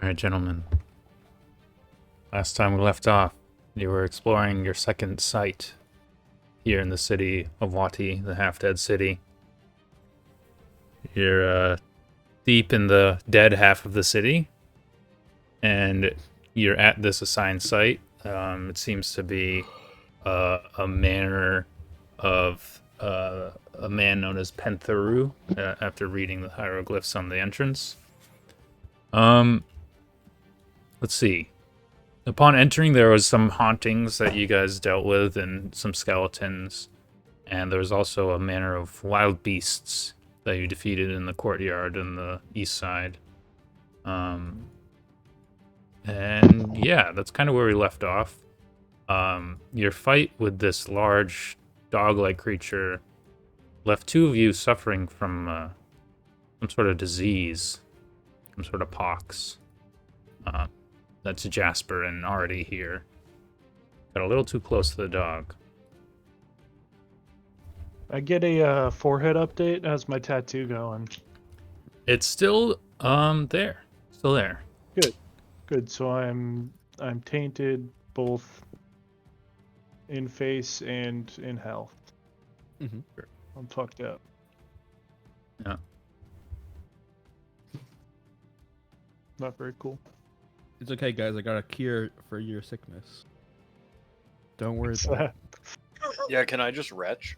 Alright, gentlemen. Last time we left off, you were exploring your second site here in the city of Wati, the half-dead city. You're deep in the dead half of the city, and you're at this assigned site. It seems to be a manor of a man known as Pentheru, after reading the hieroglyphs on the entrance. Let's see. Upon entering, there was some hauntings that you guys dealt with and some skeletons. And there was also a manor of wild beasts that you defeated in the courtyard on the east side. And yeah, that's kind of where we left off. Your fight with this large dog-like creature left two of you suffering from some sort of disease, some sort of pox. That's Jasper and Artie here. Got a little too close to the dog. I get a forehead update. How's my tattoo going? It's still there. Still there. Good. So I'm tainted both in face and in health. Mm-hmm. I'm fucked up. Yeah. Not very cool. It's okay, guys. I got a cure for your sickness. Don't worry What's about it. that? Yeah, can I just retch?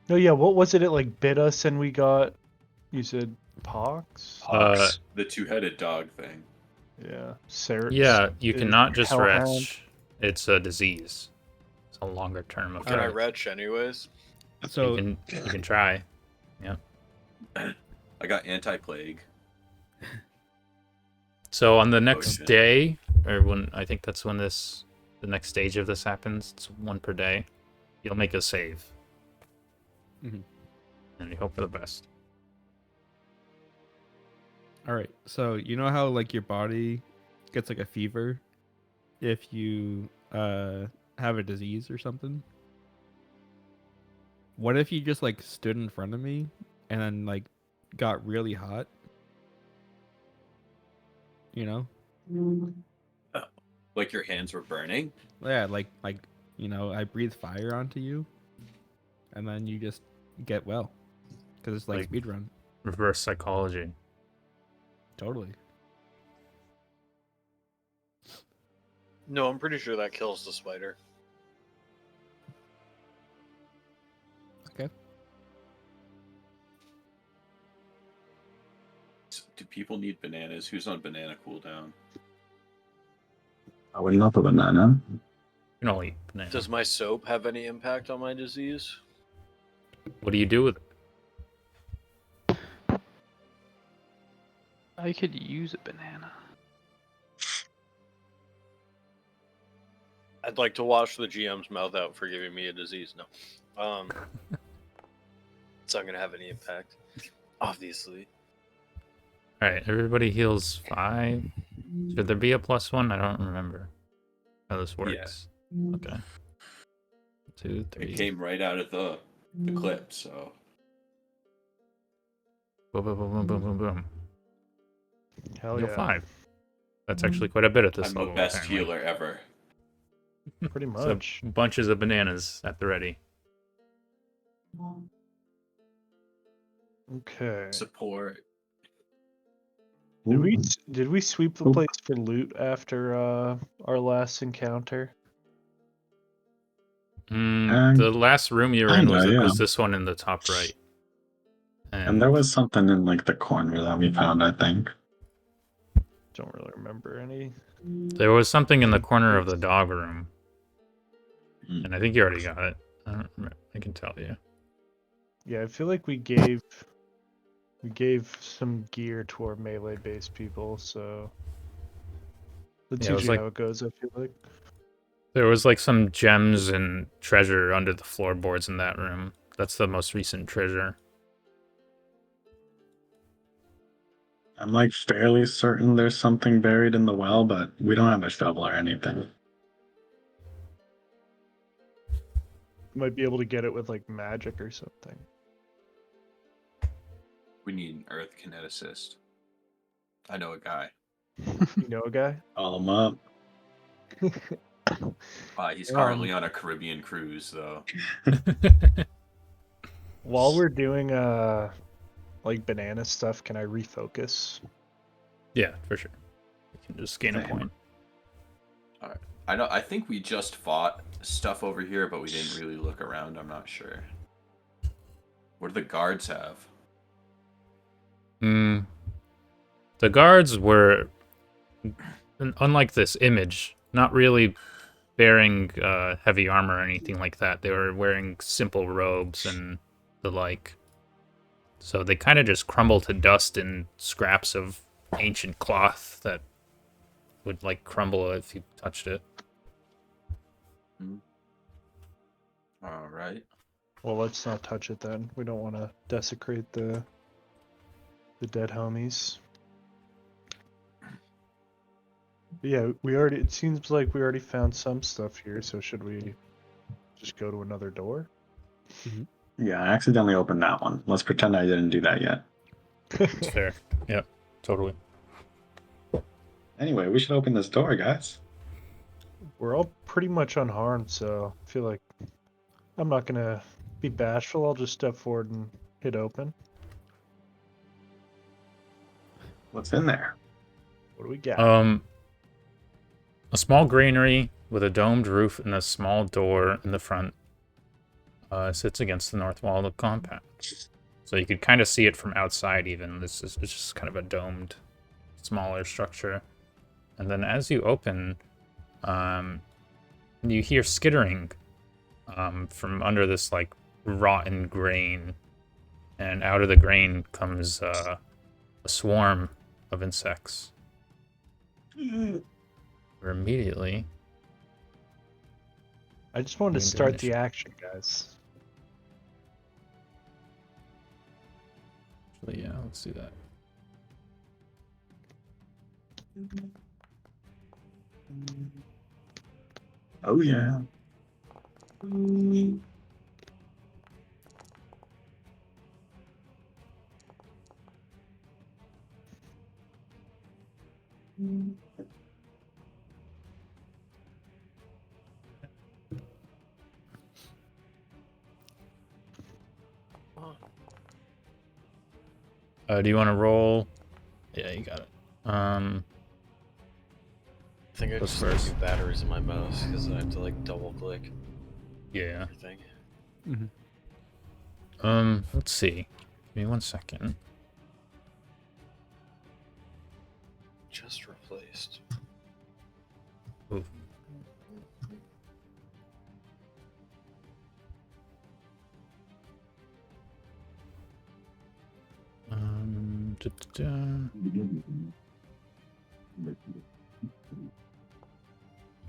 No, yeah. What was it? It like bit us, and we got. You said pox. Pox, the two-headed dog thing. Yeah. Yeah, you cannot just hellhound. retch. It's a disease. It's a longer term effect. Can I retch anyways? So You can try. I got anti-plague. So on the next shit. day, or when I think that's when the next stage of this happens, it's one per day. You'll make a save, Mhm. and you hope for the best. all right. So you know how like your body gets like a fever if you have a disease or something? What if you just like stood in front of me and then like got really hot? You know? Like your hands were burning. Yeah, like you know, I breathe fire onto you, and then you just get well, because it's like Like- speedrun. Reverse psychology. Totally. No, I'm pretty sure that kills the spider. Okay. Do people need bananas? Who's on banana cooldown? I would love a banana. You can only eat banana. Does my soap have any impact on my disease? What do you do with it? I could use a banana. I'd like to wash the GM's mouth out for giving me a disease. No. It's not gonna have any impact. Obviously. Alright, everybody heals 5. Should there be a +1? I don't remember how this works. Okay. 2, 3. It came right out of the clip, so Boom, boom, boom, boom, boom, boom, boom. Hell Heal yeah. 5. That's actually quite a bit at this I'm level. the best apparently. healer ever. Pretty So, much. bunches of bananas at the ready. Okay. Support. Did we sweep the place for loot after our last encounter? The last room you were in kinda, yeah. was this one in the top right. And there was something in like the corner that we found, I think. Don't really remember any. There was something in the corner of the dog room. Hmm. And I think you already got it. I don't remember. I can tell you. Yeah, I feel like we gave some gear to our melee-based people, so that's Yeah, it was usually like- how it goes. I feel like. There was like some gems and treasure under the floorboards in that room. That's the most recent treasure. I'm like fairly certain there's something buried in the well, but we don't have a shovel or anything. Might be able to get it with like magic or something. We need an earth kineticist. I know a guy. You know a guy? Call him up. He's currently on a Caribbean cruise, though. While we're doing like banana stuff, can I refocus? Yeah, for sure. You can just gain a Same. point. I think we just fought stuff over here, but we didn't really look around. I'm not sure. What do the guards have? The guards were, unlike this image, not really bearing heavy armor or anything like that. They were wearing simple robes and the like. So they kind of just crumble to dust in scraps of ancient cloth that would like crumble if you touched it. All right. Well, let's not touch it then. We don't want to desecrate the dead homies. But yeah, it seems like we already found some stuff here, so should we just go to another door? Yeah, I accidentally opened that one. Let's pretend I didn't do that yet. It's fair. Yep, totally. Anyway, we should open this door, guys. We're all pretty much unharmed, so I feel like I'm not gonna be bashful. I'll just step forward and hit open. What's in there? What do we got? A small granary with a domed roof and a small door in the front sits against the north wall of the compound. So you could kind of see it from outside even. It's just kind of a domed, smaller structure. And then as you open, you hear skittering from under this like rotten grain. And out of the grain comes a swarm of insects. Or immediately. I just wanted to Gained start the initiative. action, guys. Actually, yeah, let's do that. Oh yeah. Do you want to roll? Yeah, you got it. I think I Goes just first. need batteries in my mouse because I have to like double click Yeah. everything. Let's see. Give me 1 second. Just replaced. Ooh.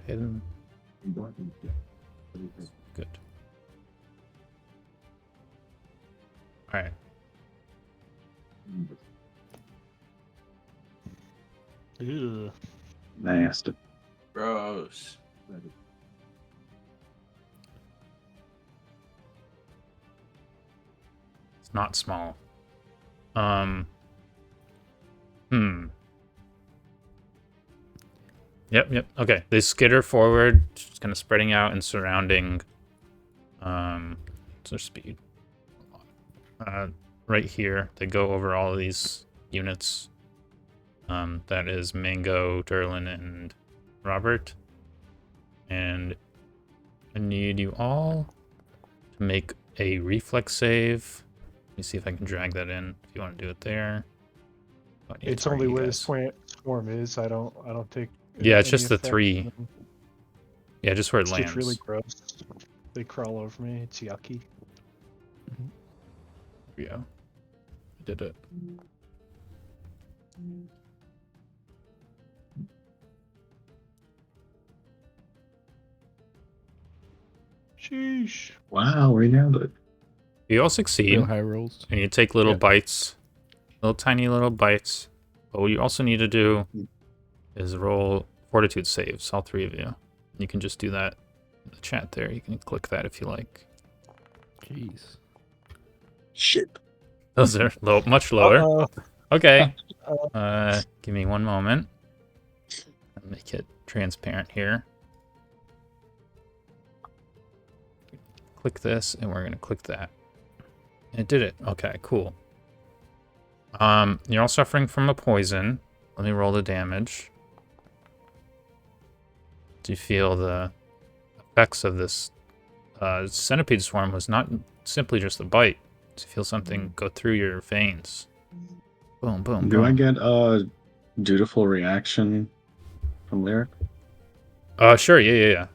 Hidden. Good. All right. Ew. Nasty. Gross. It's not small. Yep. Okay. They skitter forward, just kind of spreading out and surrounding. What's their speed? Right here, they go over all of these units. That is Mango, Durlan, and Robbert. And I need you all to make a reflex save. Let me see if I can drag that in. If you want to do it there. I need to It's target only you where the guys. swarm is. I don't take. Yeah, it's any just the effect 3. on them. Yeah, just where it It's lands. just really gross. They crawl over me. It's yucky. Yeah, I did it. Sheesh. Wow, we nailed it. You all succeed, Real high rolls. and you take little Yep. bites, little tiny little bites. But what you also need to do is roll fortitude saves, all 3 of you. You can just do that in the chat there. You can click that if you like. Jeez. Shit. Those are much lower. Uh-oh. Okay. Give me one moment. I'll make it transparent here. Click this, and we're gonna click that. And it did it. Okay, cool. You're all suffering from a poison. Let me roll the damage. Do you feel the effects of this centipede swarm was not simply just a bite? Do you feel something go through your veins? Boom, boom, Do I boom. get a dutiful reaction from Lyric? Sure, yeah.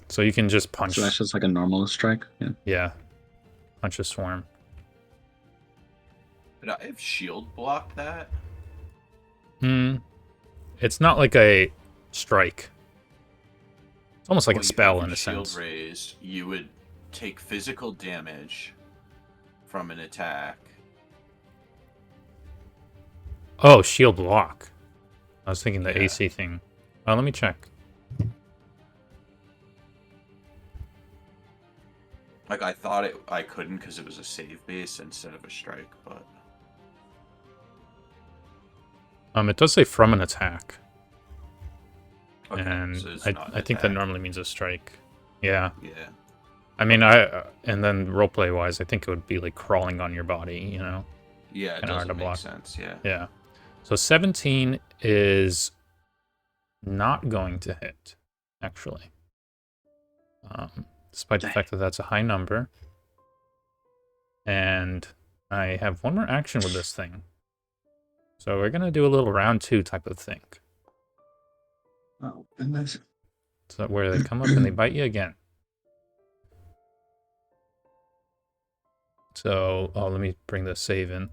So you can just punch. So that's just like a normal strike? Yeah. Yeah. Punch a swarm. Did I have shield block that? It's not like a strike. It's almost like Well, a spell in your a shield sense. raised, you would take physical damage from an attack. Oh, shield block. I was thinking the Yeah. AC thing. Let me check. Like, I thought I couldn't because it was a save base instead of a strike, but... It does say from an attack. Okay, And so it's I not an think that attack. normally means a strike. Yeah. Yeah. I mean, and then roleplay wise, I think it would be like crawling on your body, you know? Yeah, it Kinda hard doesn't to make block. sense, yeah. Yeah. So 17 is not going to hit, actually. Despite the fact that that's a high number. And I have one more action with this thing. So we're going to do a little round 2 type of thing. Oh, goodness. So where they come up and they bite you again. So, let me bring the save in.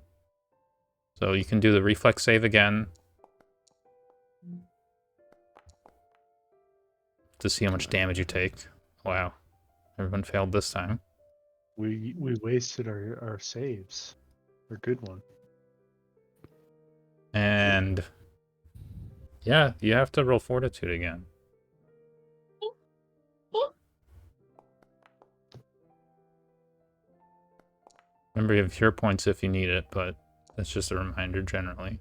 So you can do the reflex save again. To see how much damage you take. Wow. Everyone failed this time. We wasted our saves. Our good one. And yeah, you have to roll fortitude again. Remember, you have cure points if you need it, but that's just a reminder generally.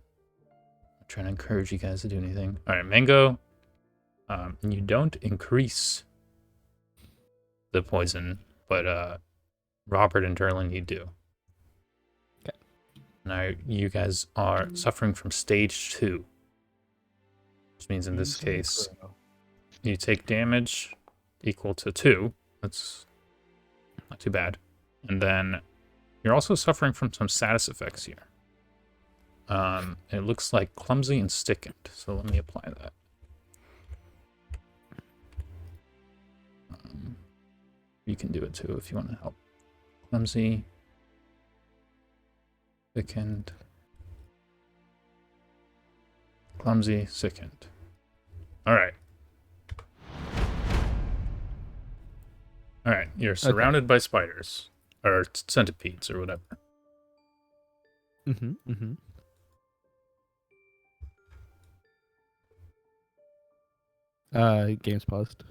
I'm trying to encourage you guys to do anything. All right, Mango, you don't increase the poison, but Robbert and Durlan, you do. Okay. Now, you guys are suffering from stage 2. Which means in this case, you take damage equal to 2. That's not too bad. And then you're also suffering from some status effects here. It looks like clumsy and stickened. So let me apply that. You can do it too if you want to help. Clumsy, sickened, clumsy, sickened. All right. All right. You're surrounded by spiders or centipedes or whatever. Game's paused.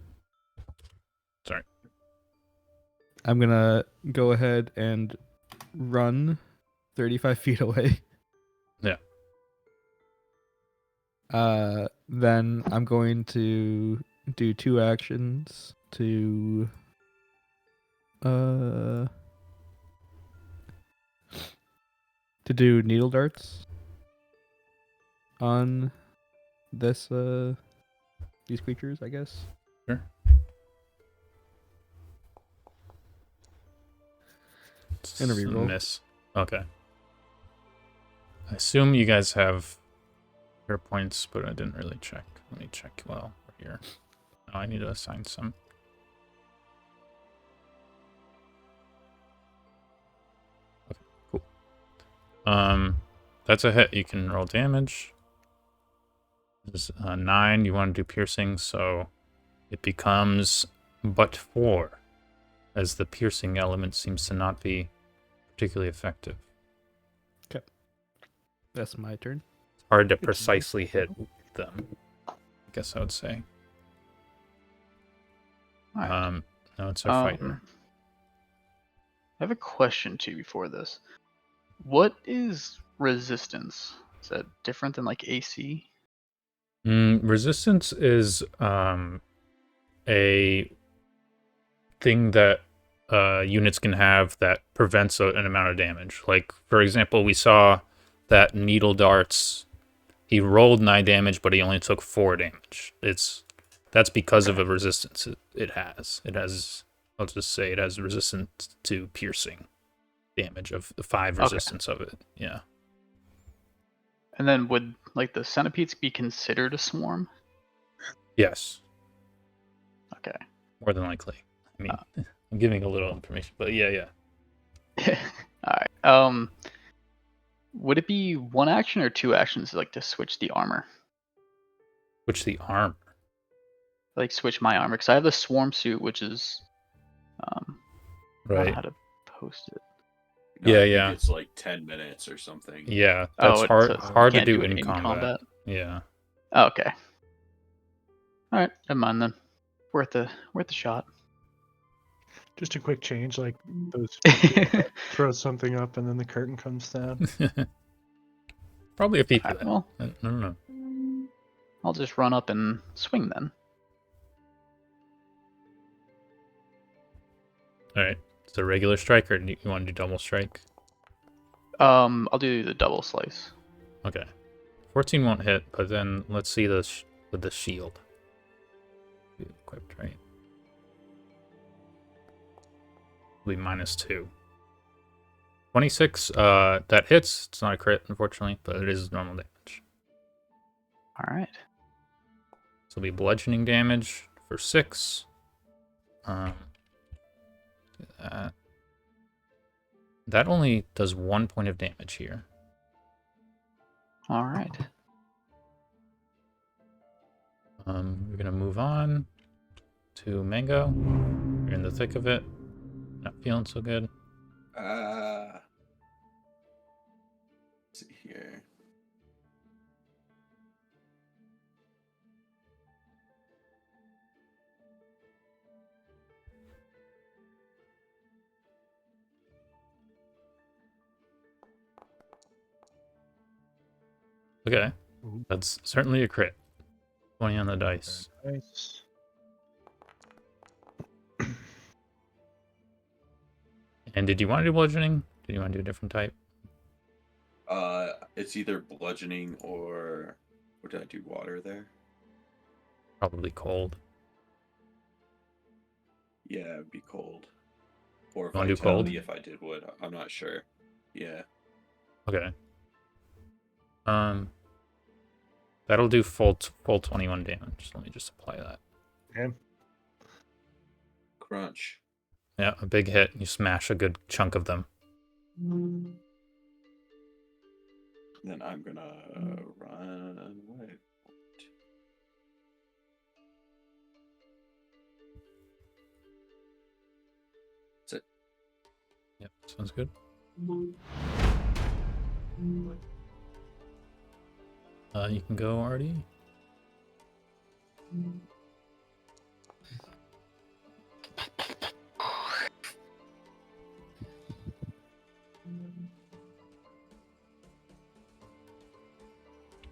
Sorry. I'm gonna go ahead and run 35 feet away. Yeah. Then I'm going to do 2 actions to do needle darts on this these creatures, I guess. Sure. And a reroll. Miss. Okay. I assume you guys have your points, but I didn't really check. Let me check well here. Oh, I need to assign some. Okay, cool. That's a hit. You can roll damage. This is 9. You want to do piercing, so it becomes but 4, as the piercing element seems to not be particularly effective. Okay. That's my turn. It's hard to precisely hit them, I guess I would say. Alright. No, it's our fighter. I have a question too before this. What is resistance? Is that different than like AC? Resistance is a thing that units can have that prevents an amount of damage. Like, for example, we saw that needle darts. He rolled 9 damage, but he only took 4 damage. That's because of a resistance it has. It has, I'll just say, it has resistance to piercing damage of 5 resistance of it. Yeah. And then would like the centipedes be considered a swarm? Yes, Okay. more than likely. I mean, I'm giving a little information, but yeah. All right. Would it be 1 action or 2 actions, like to switch the armor? Which the armor. Like switch my armor, because I have the swarm suit, which is I don't know Right. how to post it. No, Yeah, I think yeah. It's like 10 minutes or something. Yeah, Oh, that's it hard says hard to can't do it in combat. Yeah. Oh, okay. All right, never mind then. Worth a shot. Just a quick change, like those throw something up and then the curtain comes down. Probably a feat for Alright, that. well, I don't know. I'll just run up and swing then. All right. It's a regular strike, or do you want to do double strike? I'll do the double slice. Okay. 14 won't hit, but then let's see this with the shield. Equipped, right? Will be -2. 26. That hits. It's not a crit, unfortunately, but it is normal damage. All right. So it'll be bludgeoning damage for 6. That only does 1 point of damage here. All right. We're gonna move on to Mango. You're in the thick of it. Not feeling so good. Let's see here. Okay. Ooh. That's certainly a crit. 20 on the dice. Nice. And did you want to do bludgeoning? Did you want to do a different type? It's either bludgeoning or what did I do? Water there? Probably cold. Yeah, it'd be cold. Or Wanna do cold? vitality if I did wood. I'm not sure. Yeah. Okay. That'll do full 21 damage. Let me just apply that. Okay. Crunch. Yeah, a big hit. You smash a good chunk of them. Then I'm gonna run away. That's it. Yep, sounds good. You can go, Artie.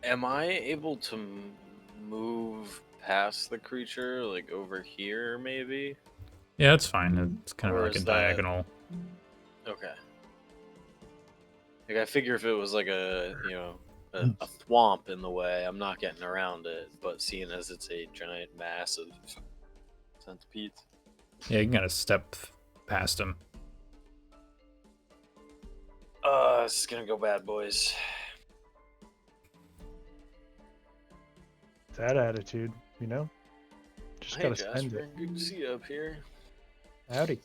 Am I able to move past the creature, like over here, maybe? Yeah, it's fine. It's kind of Or like a is that- diagonal. Okay. Like, I figure if it was like a thwomp in the way, I'm not getting around it. But seeing as it's a giant mass of centipedes. Yeah, you can kind of step past him. This is gonna go bad, boys. That attitude, you know? Just Hey, gotta spend Jasper, it. good to see you up here. Howdy.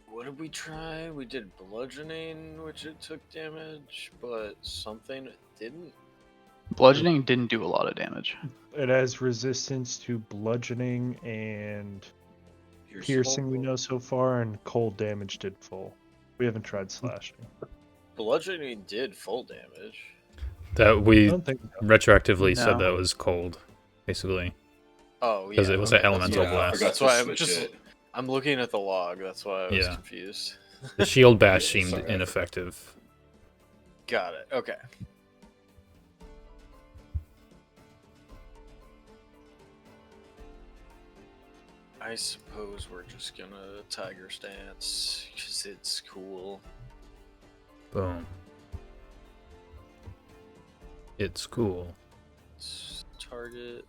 What did we try? We did bludgeoning, which it took damage, but something didn't. Bludgeoning didn't do a lot of damage. It has resistance to bludgeoning and piercing we know so far, and cold damage did full. We haven't tried slashing. Bludgeoning did full damage. That I we don't think so. retroactively said No. that was cold, basically. Oh, yeah. Because it was an okay, that's elemental why- Yeah, I blast. forgot That's to why I'm switch just. it. I'm looking at the log. That's why I was Yeah. confused. The shield bash Yeah, seemed sorry, I forgot. ineffective. Got it. Okay. I suppose we're just gonna tiger stance because it's cool. Boom. It's cool. Target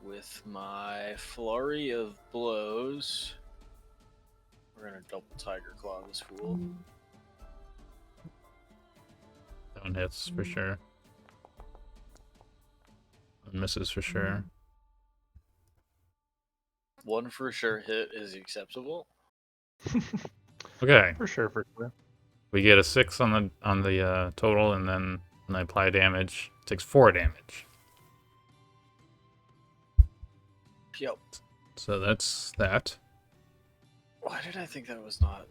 with my flurry of blows. We're gonna double tiger claw this fool. One hits for sure. One misses for sure. One for sure hit is acceptable. Okay. For sure, for sure. We get a 6 on the total, and then when I apply damage, it takes 4 damage. Yep. So that's that. Why did I think that was not?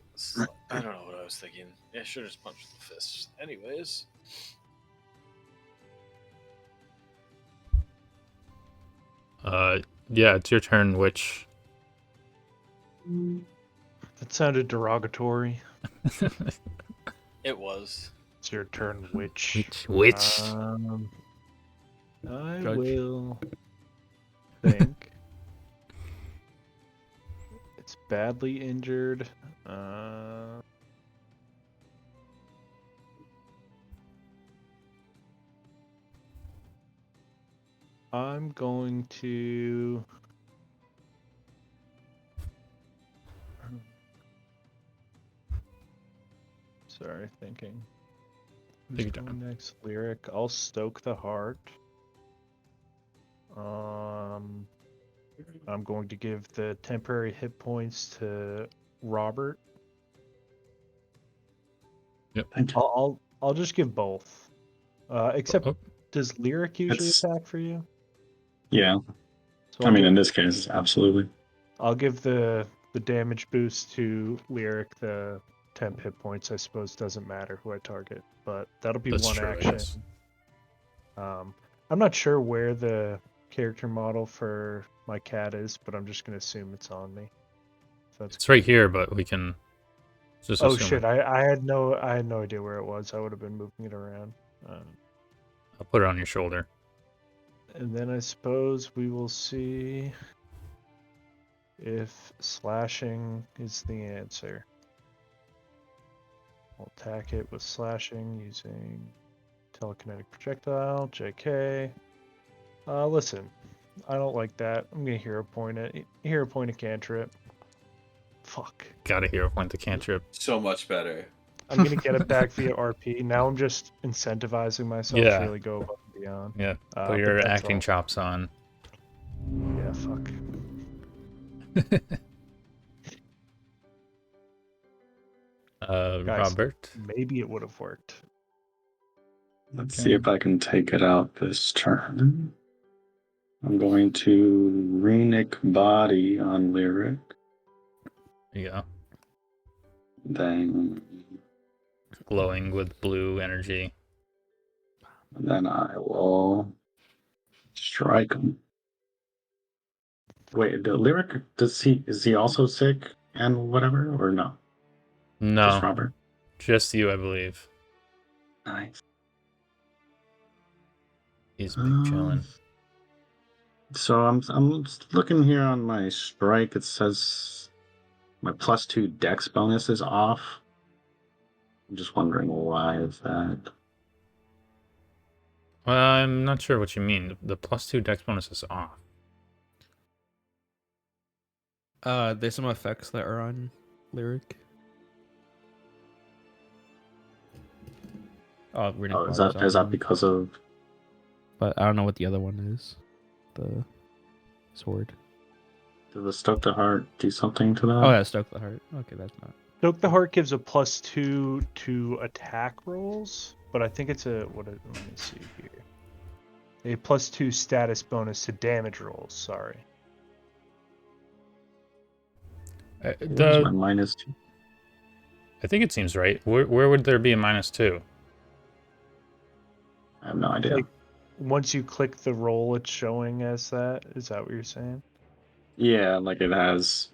I don't know what I was thinking. Yeah, I should have just punched the fist. Anyways. Yeah, it's your turn, Witch. That sounded derogatory. It was. It's your turn, witch. Witch. I Judge. will think it's badly injured. I'm going to. Sorry, thinking. Who's Take your going next? Lyric. I'll stoke the heart. I'm going to give the temporary hit points to Robbert. Thank you. I'll just give both. Except, Oh. does Lyric usually It's- attack for you? Yeah. So I mean, in this case, absolutely. I'll give the damage boost to Lyric. The temp hit points, I suppose, doesn't matter who I target, but that'll be That's one true, I action. guess. I'm not sure where the character model for my cat is, but I'm just gonna assume it's on me. So that's It's right here, but we can just Oh assume shit! it. I had no idea where it was. I would have been moving it around. I'll put it on your shoulder. And then I suppose we will see if slashing is the answer. I'll attack it with slashing using telekinetic projectile. JK. Listen, I don't like that. I'm gonna hero point it. Hero point a cantrip. Fuck. Gotta hero point the cantrip. So much better. I'm gonna get it back via RP. Now I'm just incentivizing myself Yeah. to really go above and beyond. Yeah. But Put your that's acting all. chops on. Yeah, fuck. Guys. Robbert. Maybe it would have worked. Let's Okay. see if I can take it out this turn. I'm going to Runic Body on Lyric. There you go. Then Glowing with blue energy. I will strike him. Wait, the Lyric, is he also sick and whatever, or no? Just No, Robert. just you, I believe. Nice. He's big chillin'. So I'm looking here on my strike. It says my +2 dex bonus is off. I'm just wondering why is that. Well, I'm not sure what you mean. The +2 dex bonus is off. There's some effects that are on Lyric. Oh, Runic Oh, is Body's that is on that one, because of? but I don't know what the other one is. The sword. Did the Stoke the Heart do something to that? Oh yeah, Stoke the Heart. Okay, that's not. Stoke the Heart gives a +2 to attack rolls, but I think it's let me see here. A +2 status bonus to damage rolls, sorry. Where's my -2? I think it seems right. Where would there be a -2? I have no idea. Like, once you click the roll, it's showing as that. Is that what you're saying? Yeah, like it has.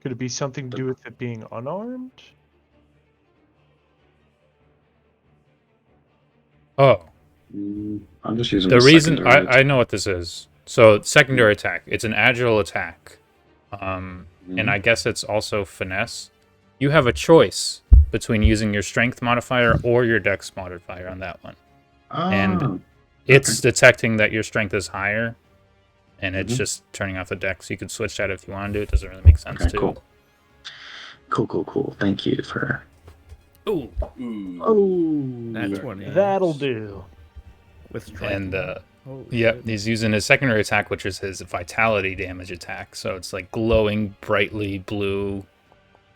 Could it be something to do with it being unarmed? Oh, I'm just using the reason secondary I know what this is. So secondary attack. It's an agile attack, and Mhm. I guess it's also finesse. You have a choice between using your strength modifier or your dex modifier on that one. And Oh, it's detecting that your strength is higher, and it's Mhm. just turning off the dex. You could switch that if you want to do it. Doesn't really make sense okay, too. cool. Thank you for. Ooh, Ooh. Oh, that's very 20. nice. That'll do. With striking. And Oh, yep, shit. he's using his secondary attack, which is his vitality damage attack. So it's like glowing brightly blue,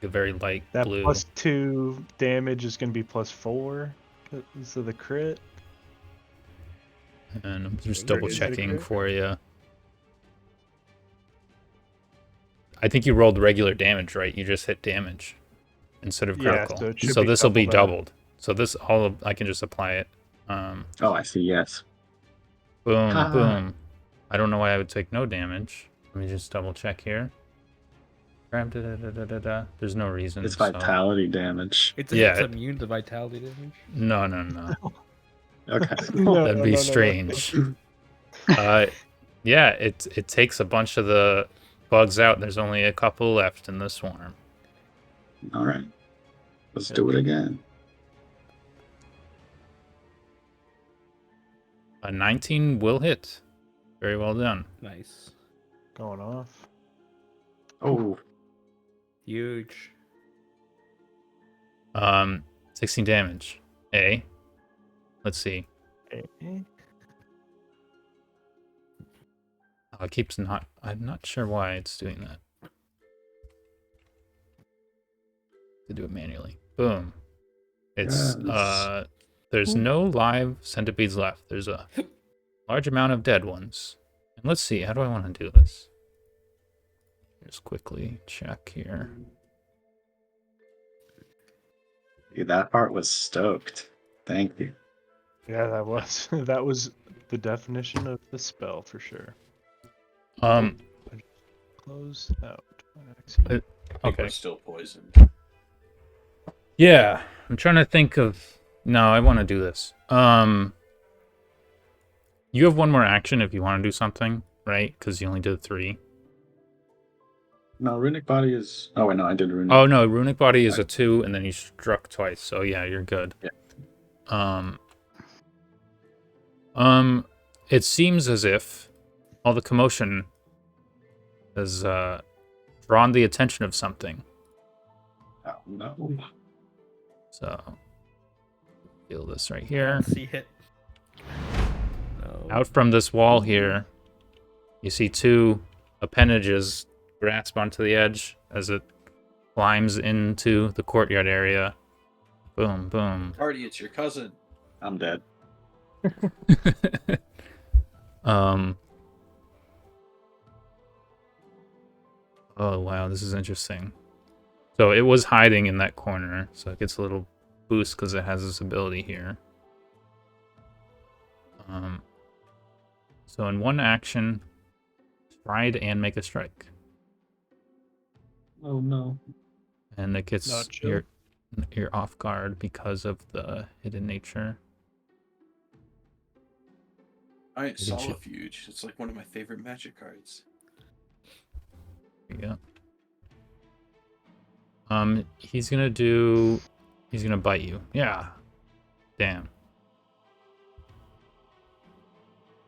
a very light That blue. +2 damage is going to be +4 because of the crit. And I'm just Or double is it a checking crit? for you. I think you rolled regular damage, right? You just hit damage instead of Yeah, critical. so it should So be this will be double that. doubled. So this I can just apply it. Oh, I see. Yes. Boom, Ah. boom. I don't know why I would take no damage. Let me just double check here. There's no reason. It's so- vitality damage. It's Yeah. immune to vitality damage. No. Okay. No, That'd no, be no, no, no. strange. Yeah, it takes a bunch of the bugs out. There's only a couple left in the swarm. All right. Let's do it again. A 19 will hit. Very well done. Nice. Going off. Oh, Huge. 16 damage. Let's see. Okay. It keeps not. I'm not sure why it's doing that. To do it manually. Boom. It's yes. There's no live centipedes left. There's a large amount of dead ones. And let's see. How do I want to do this? Just quickly check here. Dude, that part was stoked. Thank you. Yeah, that was that was the definition of the spell for sure. Close out. I think Okay. we're still poisoned. Yeah, I'm trying to think of. No, I want to do this. You have one more action if you want to do something, right? Because you only did 3. No, runic body is. Oh wait, no, I did runic. Oh no, runic body is a 2, and then you struck twice. So yeah, you're good. Yeah. It seems as if all the commotion has drawn the attention of something. Oh no. So feel this right here. See hit. No. Out from this wall here, you see 2 appendages grasp onto the edge as it climbs into the courtyard area. Boom, boom. Artie, it's your cousin. I'm dead. Oh wow, this is interesting. So it was hiding in that corner, so it gets a little boost because it has this ability here. So in one action, stride and make a strike, Oh no. and it gets Not chill. you're off guard because of the hidden nature. Alright, Didn't you- Solifuge. It's like one of my favorite magic cards. There you go. He's gonna bite you. Yeah. Damn.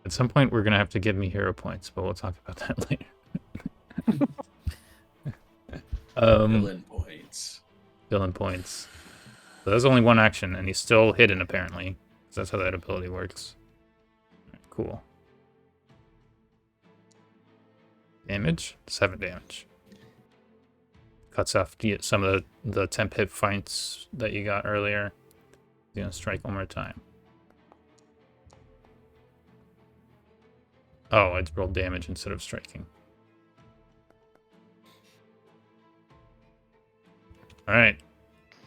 At some point, we're gonna have to give me hero points, but we'll talk about that later. Villain points. Villain points. So that's only one action, and he's still hidden apparently. So that's how that ability works. Cool. Damage? 7 damage. Cuts off some of the temp hit fights that you got earlier. He's gonna strike one more time. Oh, I rolled damage instead of striking. Alright.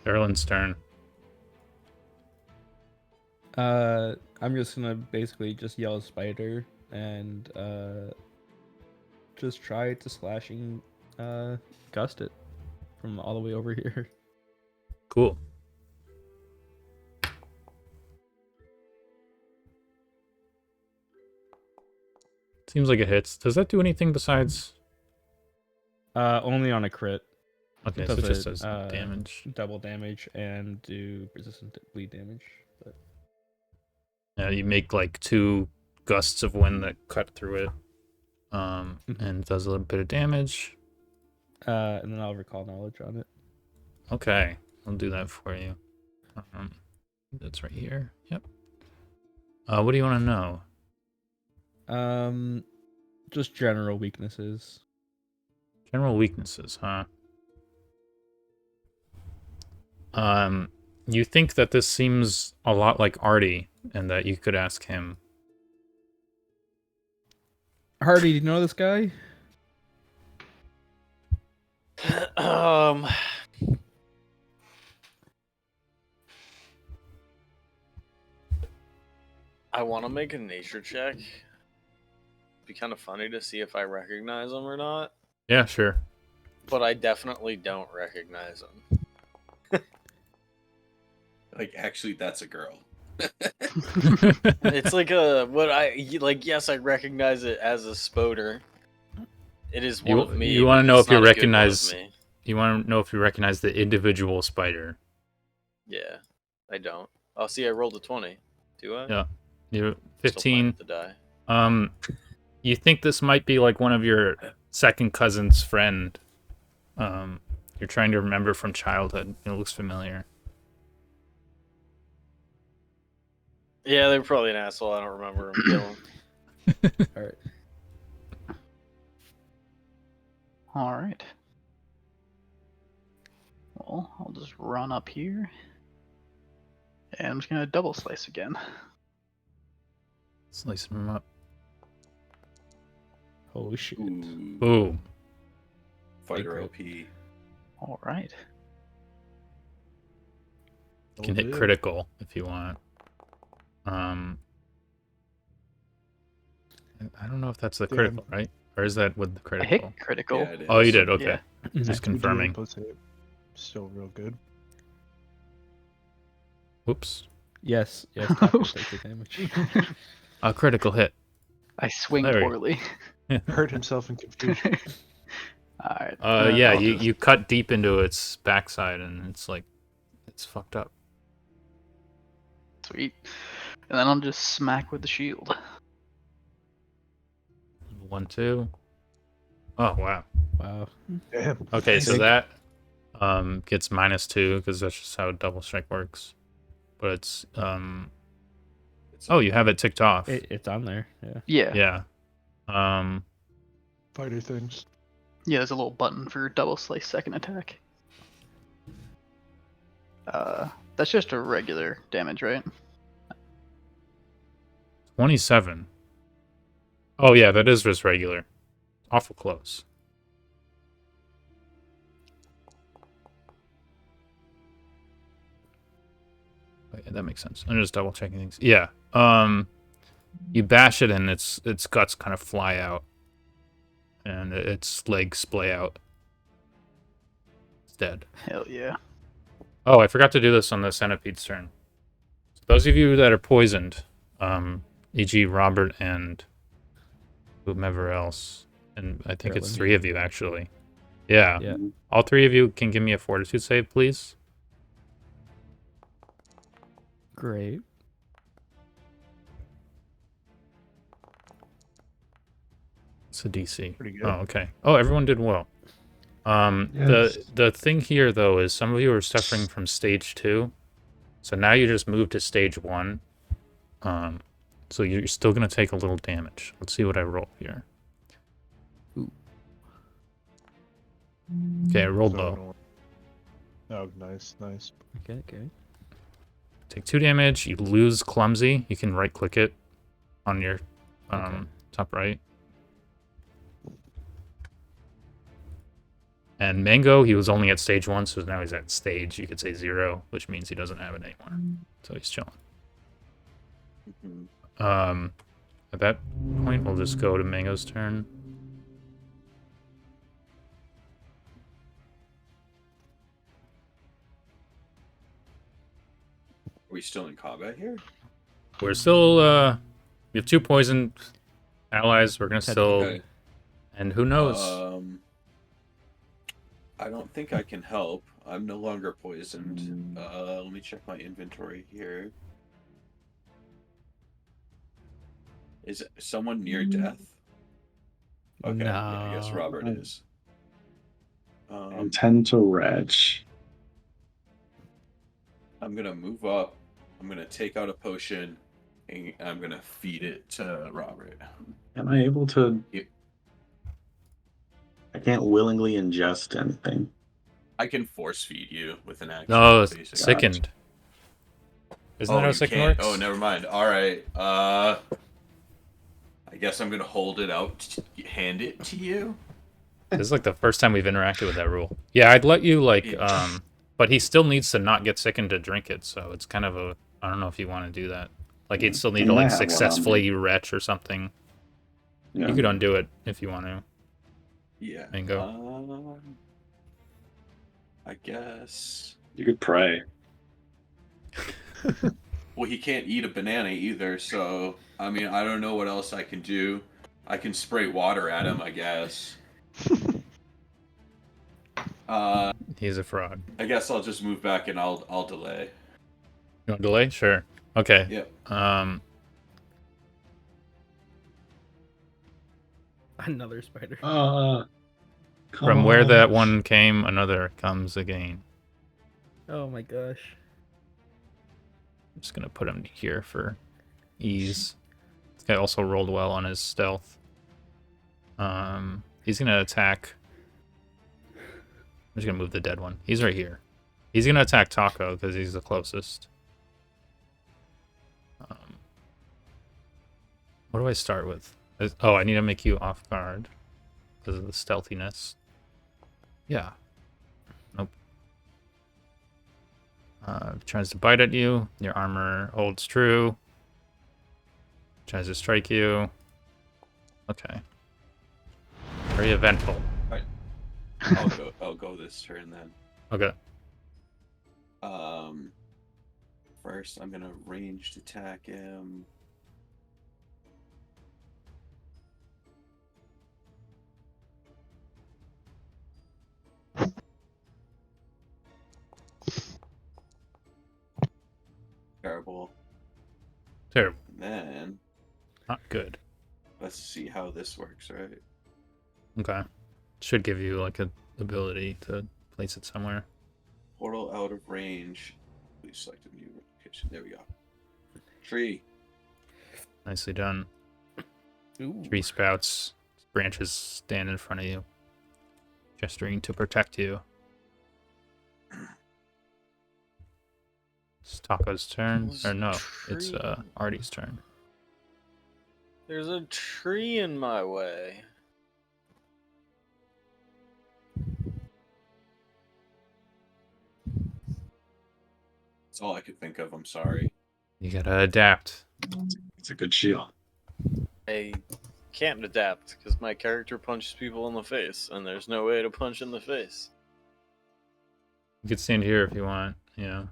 Durlan's turn. I'm just gonna basically just yell spider and just try to slashing gust it from all the way over here. Cool. Seems like it hits. Does that do anything besides? Only on a crit. Okay, It so it does just it, does damage. double damage, and do resistant bleed damage. But Yeah, you make like 2 gusts of wind that cut through it, Mhm. and does a little bit of damage. and then I'll recall knowledge on it. Okay, I'll do that for you. That's right here. Yep. What do you want to know? Just general weaknesses. General weaknesses, huh? You think that this seems a lot like Artie, and that you could ask him. Hardy, do you know this guy? I want to make a nature check. Be kind of funny to see if I recognize him or not, Yeah, sure. but I definitely don't recognize him. Like, actually, that's a girl. It's like a what I like. Yes, I recognize it as a spoder. It is one of me. You want to but know it's if you not a good one of recognize? me. You want to know if you recognize the individual spider? Yeah, I don't. Oh, see, I rolled a 20. Do I? Yeah. You're Still playing 15. with the die. You think this might be like one of your second cousin's friend. You're trying to remember from childhood. It looks familiar. Yeah, they're probably an asshole. I don't remember him killing. All right. All right. Well, I'll just run up here. And I'm just going to double slice again. Slice him up. Holy shit. Ooh, Boom. fighter Big OP. All right. You can hit critical if you want. I don't know if that's the Damn. critical, right? Or is that with the I critical? hit critical. Yeah, it is. Oh, you did. Okay. Yeah. Just 2d8 confirming. plus 8. Still real good. Whoops. Yes, Taco takes the damage. A critical hit. I swing There we go. poorly. Hurt himself in confusion. All right. Yeah, I'll you, just- you cut deep into its backside and it's like, it's fucked up. Sweet. And then I'll just smack with the shield. 1, 2. Oh, wow. Wow. Damn. Okay, so Think- that gets -2 because that's just how double strike works. But it's oh, you have it ticked off. It's on there. Yeah. Yeah. Yeah. Fighter things. Yeah, there's a little button for double slice second attack. That's just a regular damage, right? 27. Oh yeah, that is just regular. Awful close. Oh, yeah, that makes sense. I'm just double checking things. Yeah. You bash it and its guts kind of fly out, and its legs splay out. It's dead. Hell yeah. Oh, I forgot to do this on the centipede's turn. Those of you that are poisoned, e.g. Robbert and whomever else, and I think it's Durlan. 3 of you actually. Yeah. Yeah. All 3 of you can give me a fortitude save, please. Great. It's a DC. Pretty good. Oh, okay. Oh, everyone did well. Yes. The thing here though is some of you are suffering from stage 2, so now you just moved to stage 1. So you're still gonna take a little damage. Let's see what I roll here. Ooh. Okay, I rolled So low. Oh, nice, nice. Okay. Take 2 damage. You lose clumsy. You can right click it on your Okay. top right. And Mango, he was only at stage 1, so now he's at stage, you could say 0, which means he doesn't have it anymore. So he's chilling. Mhm. At that point, we'll just go to Mango's turn. Are we still in combat here? We're still, we have 2 poisoned allies. We're gonna still, Okay. and who knows? I don't think I can help. I'm no longer poisoned. Let me check my inventory here. Is someone near death? Okay, yeah, I guess No. Robbert is. I tend to retch. I'm gonna move up. I'm gonna take out a potion, and I'm gonna feed it to Robbert. Am I able to? Yeah. I can't willingly ingest anything. I can force feed you with an action. No, basically. sickened. Isn't that how you sickened can't. works? Oh, never mind. All right. I guess I'm gonna hold it out, hand it to you. This is like the first time we've interacted with that rule. Yeah, I'd let you like, but he still needs to not get sickened to drink it. So it's kind of a, I don't know if you want to do that. Like he'd still need to I like have one on successfully retch or something. Yeah. You could undo it if you want to. Yeah. Mango. I guess. You could pray. Well, he can't eat a banana either, so I mean, I don't know what else I can do. I can spray water at him, I guess. He's a frog. I guess I'll just move back and I'll delay. You want delay? Sure. Okay. Yep. Another spider. From where that one came, another comes again. Oh my gosh. I'm just gonna put him here for ease. This guy also rolled well on his stealth. He's gonna attack. I'm just gonna move the dead one. He's right here. He's gonna attack Taco because he's the closest. What do I start with? Oh, I need to make you off guard because of the stealthiness. Yeah. Nope. Tries to bite at you. Your armor holds true. Tries to strike you. Okay. Very eventful. I'll go this turn then. Okay. First I'm gonna ranged attack him. Terrible. Terrible. And then Not good. let's see how this works, right? Okay. Should give you like a ability to place it somewhere. Portal out of range. Please select a new location. There we go. Tree. Nicely done. Ooh. Tree sprouts. Branches stand in front of you, gesturing to protect you. It's Taco's turn. There's Or no, a it's tree. Artie's turn. There's a tree in my way. That's all I could think of. I'm sorry. You gotta adapt. It's a good shield. I can't adapt because my character punches people in the face, and there's no way to punch in the face. You could stand here if you want. Yeah.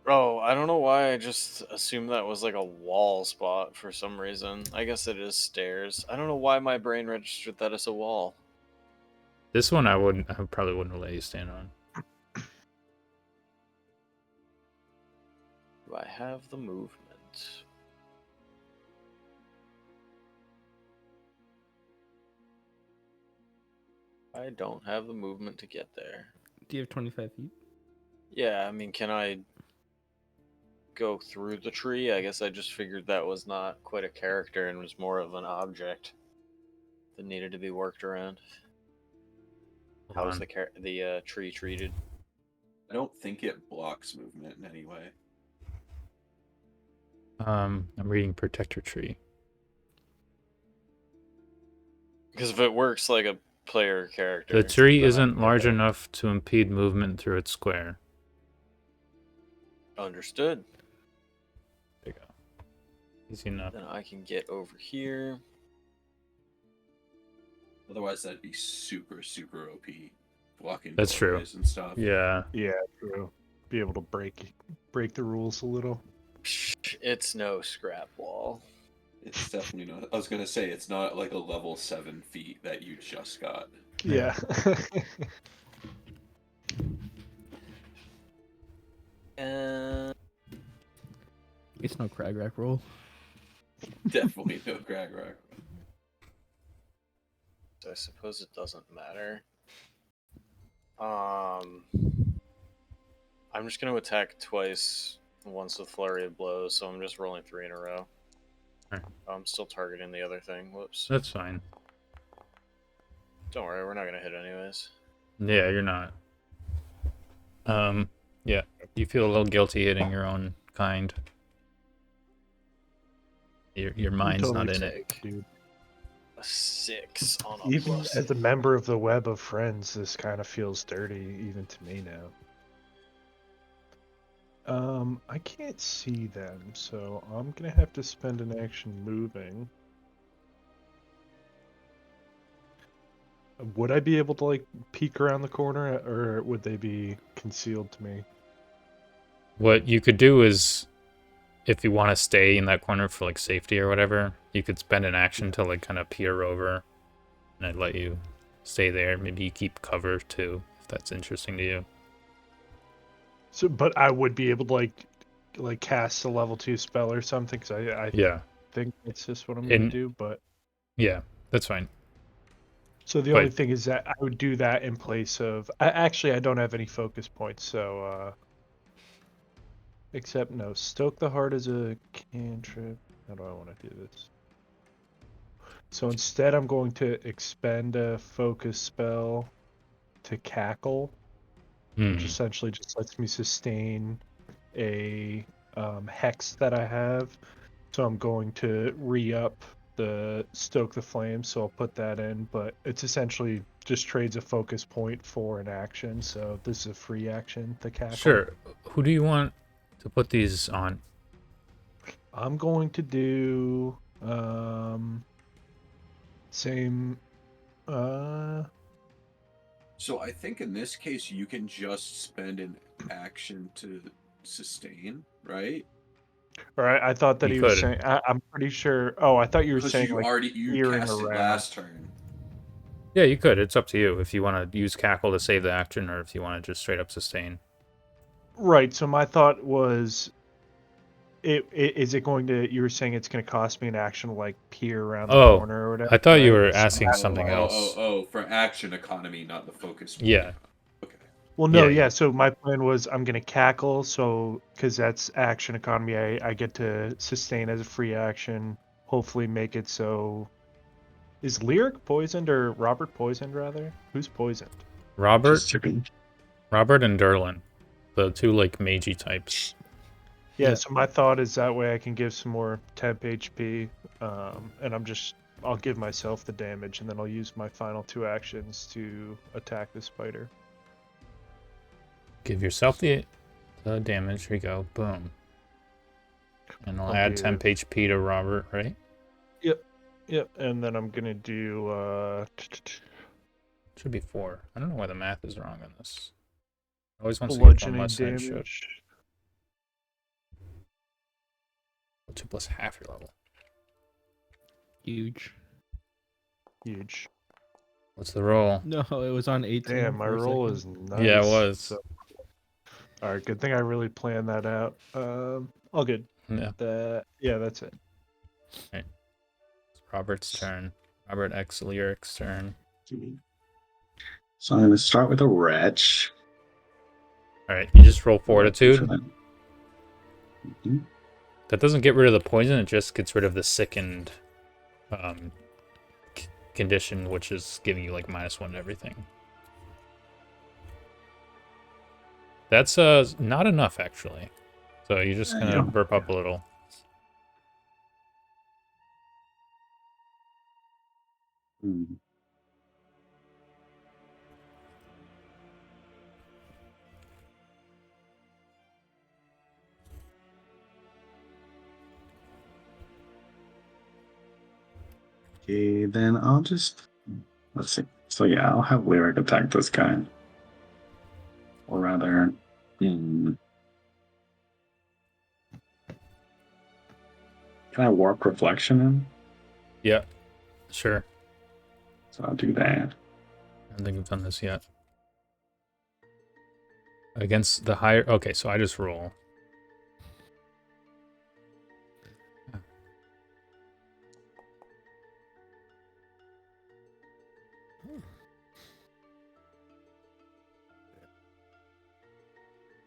Oh, I don't know why I just assumed that was like a wall spot for some reason. I guess it is stairs. I don't know why my brain registered that as a wall. This one I probably wouldn't let you stand on. Do I have the movement? I don't have the movement to get there. Do you have 25 feet? Yeah, I mean, can I go through the tree? I guess I just figured that was not quite a character and was more of an object that needed to be worked around. Hold How is on. the tree treated? I don't think it blocks movement in any way. I'm reading Protector Tree. Because if it works like a player character, The tree then isn't large okay. enough to impede movement through its square. Understood. There you go. Easy enough. Then I can get over here. Otherwise, that'd be super, super OP. Blocking That's true. doorways and stuff. Yeah. Yeah, true. Be able to break the rules a little. It's no scrap wall. It's definitely not. I was gonna say it's not like a level 7 feat that you just got. Yeah. And It's no crag rack roll. Definitely no Grag Rock. I suppose it doesn't matter. I'm just going to attack twice, once with Flurry of Blows, so I'm just rolling 3 in a row. Alright. I'm still targeting the other thing. Whoops. That's fine. Don't worry, we're not going to hit anyways. Yeah, you're not. Yeah. You feel a little guilty hitting your own kind. Your mind's not in it. Dude. A 6 on a Even plus. as a member of the web of friends, this kind of feels dirty, even to me now. I can't see them, so I'm gonna have to spend an action moving. Would I be able to, like, peek around the corner, or would they be concealed to me? What you could do is, if you want to stay in that corner for like safety or whatever, you could spend an action to like kind of peer over, and I'd let you stay there. Maybe you keep cover too, if that's interesting to you. So, but I would be able to like cast a level 2 spell or something, because I Yeah, think that's just what I'm gonna do. But yeah, that's fine. so the But- only thing is that I would do that in place of. Actually, I don't have any focus points, so except no, stoke the heart is a cantrip. How do I want to do this? So instead, I'm going to expend a focus spell to cackle, which essentially just lets me sustain a hex that I have. So I'm going to re-up the stoke the flame, so I'll put that in, but it's essentially just trades a focus point for an action, so this is a free action, the cackle. Sure. Who do you want to put these on? I'm going to do same So I think in this case you can just spend an action to sustain, right? Right, I thought that You he was could. saying. I'm pretty sure. Oh, I thought you were Because saying you like already peering cast it around. last turn. Yeah, you could. It's up to you if you want to use cackle to save the action, or if you want to just straight up sustain. Right. So my thought was, is it going to? You were saying it's going to cost me an action to like peer around the Oh, corner or whatever. I thought you right? were So asking I- something else. For action economy, not the focus. Yeah. Okay. Well, no, Yeah. yeah. So my plan was I'm going to cackle, so because that's action economy, I get to sustain as a free action. Hopefully, make it so. Is Lyric poisoned or Robert poisoned rather? Who's poisoned? Robbert Just checking. and Durlan, the two like magey types. Yeah, Yeah. so my thought is that way I can give some more temp HP, and I'll give myself the damage, and then I'll use my final 2 actions to attack the spider. Give yourself the damage. Here you go. Boom. And I'll add do- temp HP to Robert, right? Yep, and then I'm gonna do Should be 4. I don't know why the math is wrong on this. I always wants to get 1 bludgeoning less than it should. damage. 2 plus half your level. Huge. Huge. What's the roll? No, it was on 18. Damn, my for a roll second. is nice. Yeah, it was. So, all right, good thing I really planned that out. All good. Yeah. Yeah, that's it. It's Robert's turn. Robert X Lyric's turn. So I'm going to start with a wretch. Alright, you just roll fortitude. Mhm. That doesn't get rid of the poison, it just gets rid of the sickened condition, which is giving you like -1 to everything. That's not enough actually. So you're just gonna Yeah. burp up a little. Hmm. Okay, then I'll just let's see. So yeah, I'll have Lyric attack this guy, or rather, can I warp reflection in? Yeah, sure. So I'll do that. I don't think I've done this yet. Against the higher... Okay, so I just roll.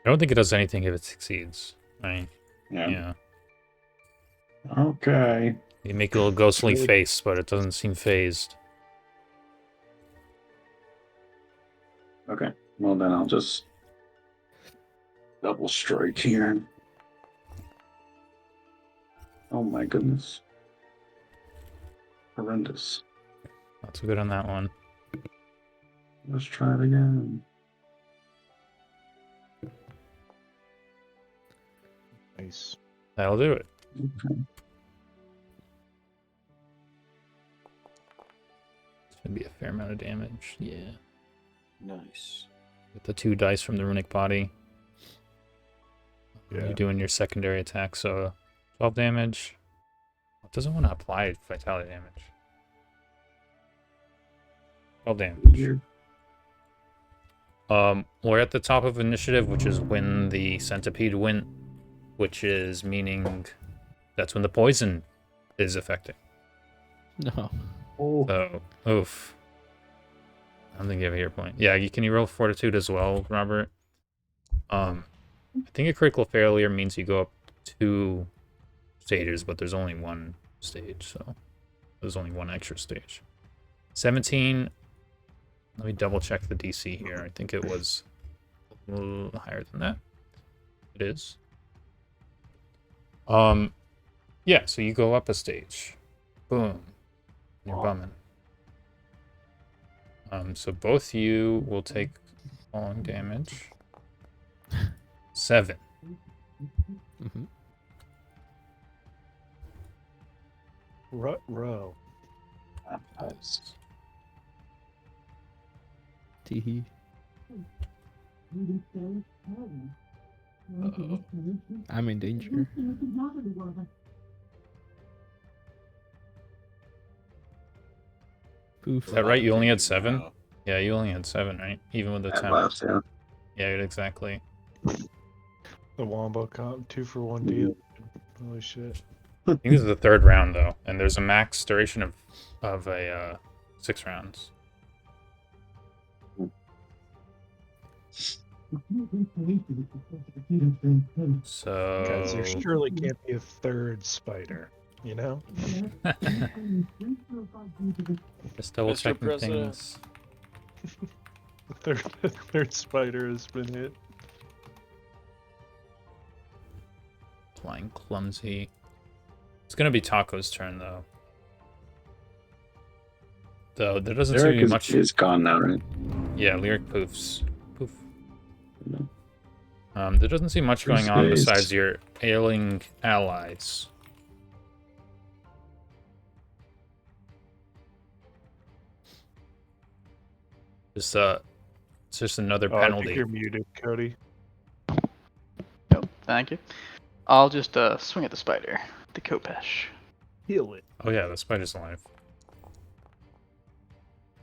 I don't think it does anything if it succeeds. Right? Yeah. Okay. You make a little ghostly Good. face, but it doesn't seem phased. Okay. Well, then I'll just double strike here. Oh my goodness. Horrendous. Not so good on that one. Let's try it again. Nice. That'll do it. Okay. It's going to be a fair amount of damage. Yeah. Nice. With the 2 dice from the runic body. Yeah. You're doing your secondary attack, so 12 damage. It doesn't want to apply vitality damage. 12 damage. Weird. We're at the top of initiative, which is when the centipede went, which is meaning that's when the poison is affecting. No. Oh. So, oof. I don't think you have a hero point. Yeah, can you roll fortitude as well, Robert? I think a critical failure means you go up 2 stages, but there's only 1 stage, so there's only 1 extra stage. 17. Let me double check the DC here. I think it was a little higher than that. It is. Yeah, so you go up a stage. Boom. You're bumming. So both you will take falling damage. 7. Mm-hmm. Row. Nice. Teehee. Uh-oh. I'm in danger. Poof. Is that right? You only had 7? Wow. Yeah, you only had 7, right? Even with the That 10. last, yeah. Yeah, exactly. The Wombo comp 2 for 1 deal. Holy shit. I think this is the 3rd round, though, and there's a max duration of 6 rounds. So... Guys, there surely can't be a 3rd spider, you know? Just double Mr. checking President. things. The third spider has been hit. Flying clumsy. It's gonna be Taco's turn, though. Though there doesn't seem to Lyric be much. is gone now, right? Yeah, lyric poofs. Poof. There doesn't seem much going on Phased. besides your ailing allies. It's just another Oh, I think penalty. you're muted, Cody. Yep, thank you. I'll just swing at the spider. The Kopesh. Heal it. Oh yeah, the spider's alive.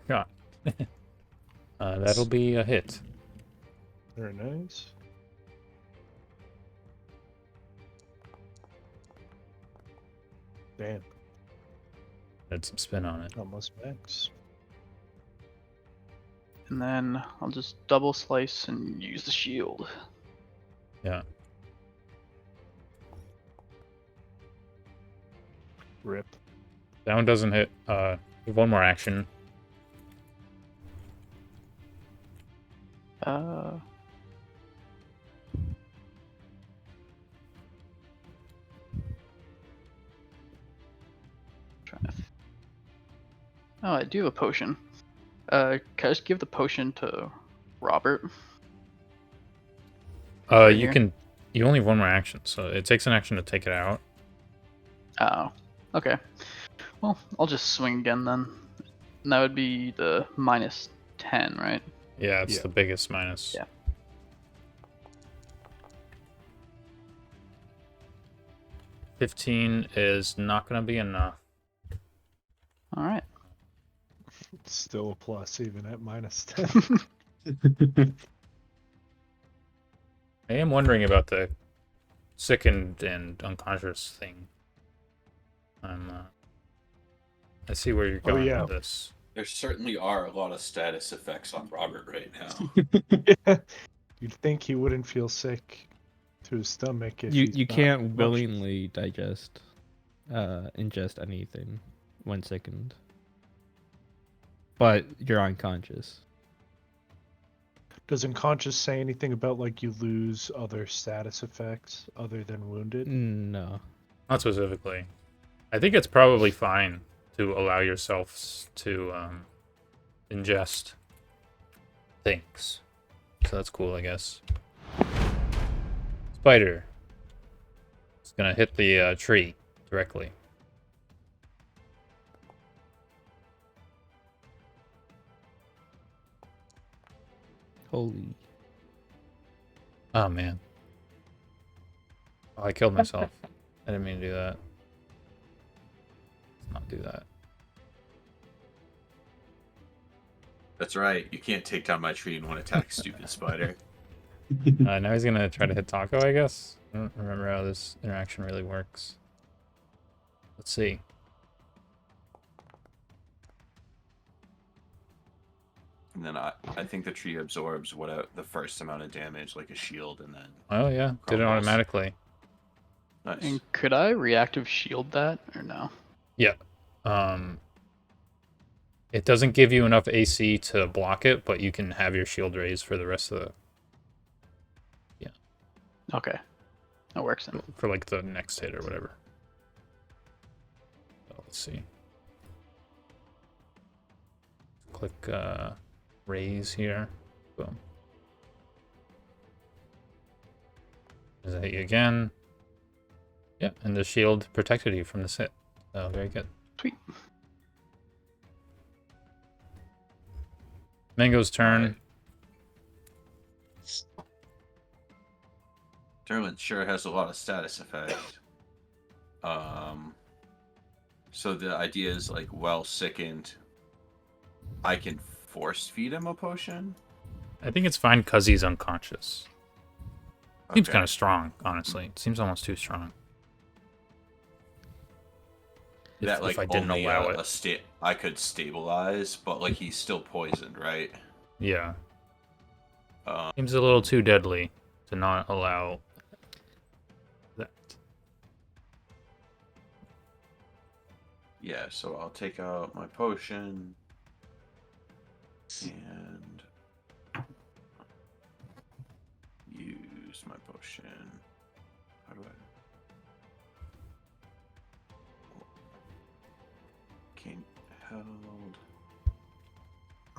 God. That'll be a hit. Very nice. Damn, Had some spin on it. almost max. And then I'll just double slice and use the shield. Yeah. Rip. That one doesn't hit. You have 1 more action. Oh, I do have a potion. Can I just give the potion to Robbert? Right You here? can. You only have 1 more action, so it takes an action to take it out. Oh, okay. Well, I'll just swing again then. And that would be the -10, right? Yeah, it's Yeah. the biggest minus. Yeah. 15 is not going to be enough. All right. It's still a plus even at -10. I am wondering about the sickened and unconscious thing. I see where you're Oh, going yeah. with this. There certainly are a lot of status effects on Robbert right now. You'd think he wouldn't feel sick to his stomach if You he's you not can't conscious. willingly ingest anything when sickened. But you're unconscious. Does unconscious say anything about like you lose other status effects other than wounded? No. Not specifically. I think it's probably fine to allow yourself to ingest things. So that's cool, I guess. Spider. It's gonna hit the tree directly. Holy. Oh man. Oh, I killed myself. I didn't mean to do that. Let's not do that. That's right. You can't take down my tree in one attack, stupid spider. Now he's gonna try to hit Taco, I guess. I don't remember how this interaction really works. Let's see. And then I think the tree absorbs the first amount of damage, like a shield, and then Oh yeah, did it Crumbles. automatically. nice. And could I reactive shield that or no? Yeah. It doesn't give you enough AC to block it, but you can have your shield raised for the rest of the Okay. That works then. for like the next hit or whatever. So let's see. Click raise here. Boom. Does it hit you again? Yeah, and the shield protected you from this hit. So very good. Sweet. Mango's turn. Durlan sure has a lot of status effect. So the idea is like, well sickened, I can force feed him a potion. I think it's fine because he's unconscious. Seems Okay. kind of strong, honestly. It seems almost too strong. That like if I didn't only allow a it. I could stabilize, but like he's still poisoned, right? Yeah. Um, Seems a little too deadly to not allow that. yeah, so I'll take out my potion and use my potion. How do I? Cane held.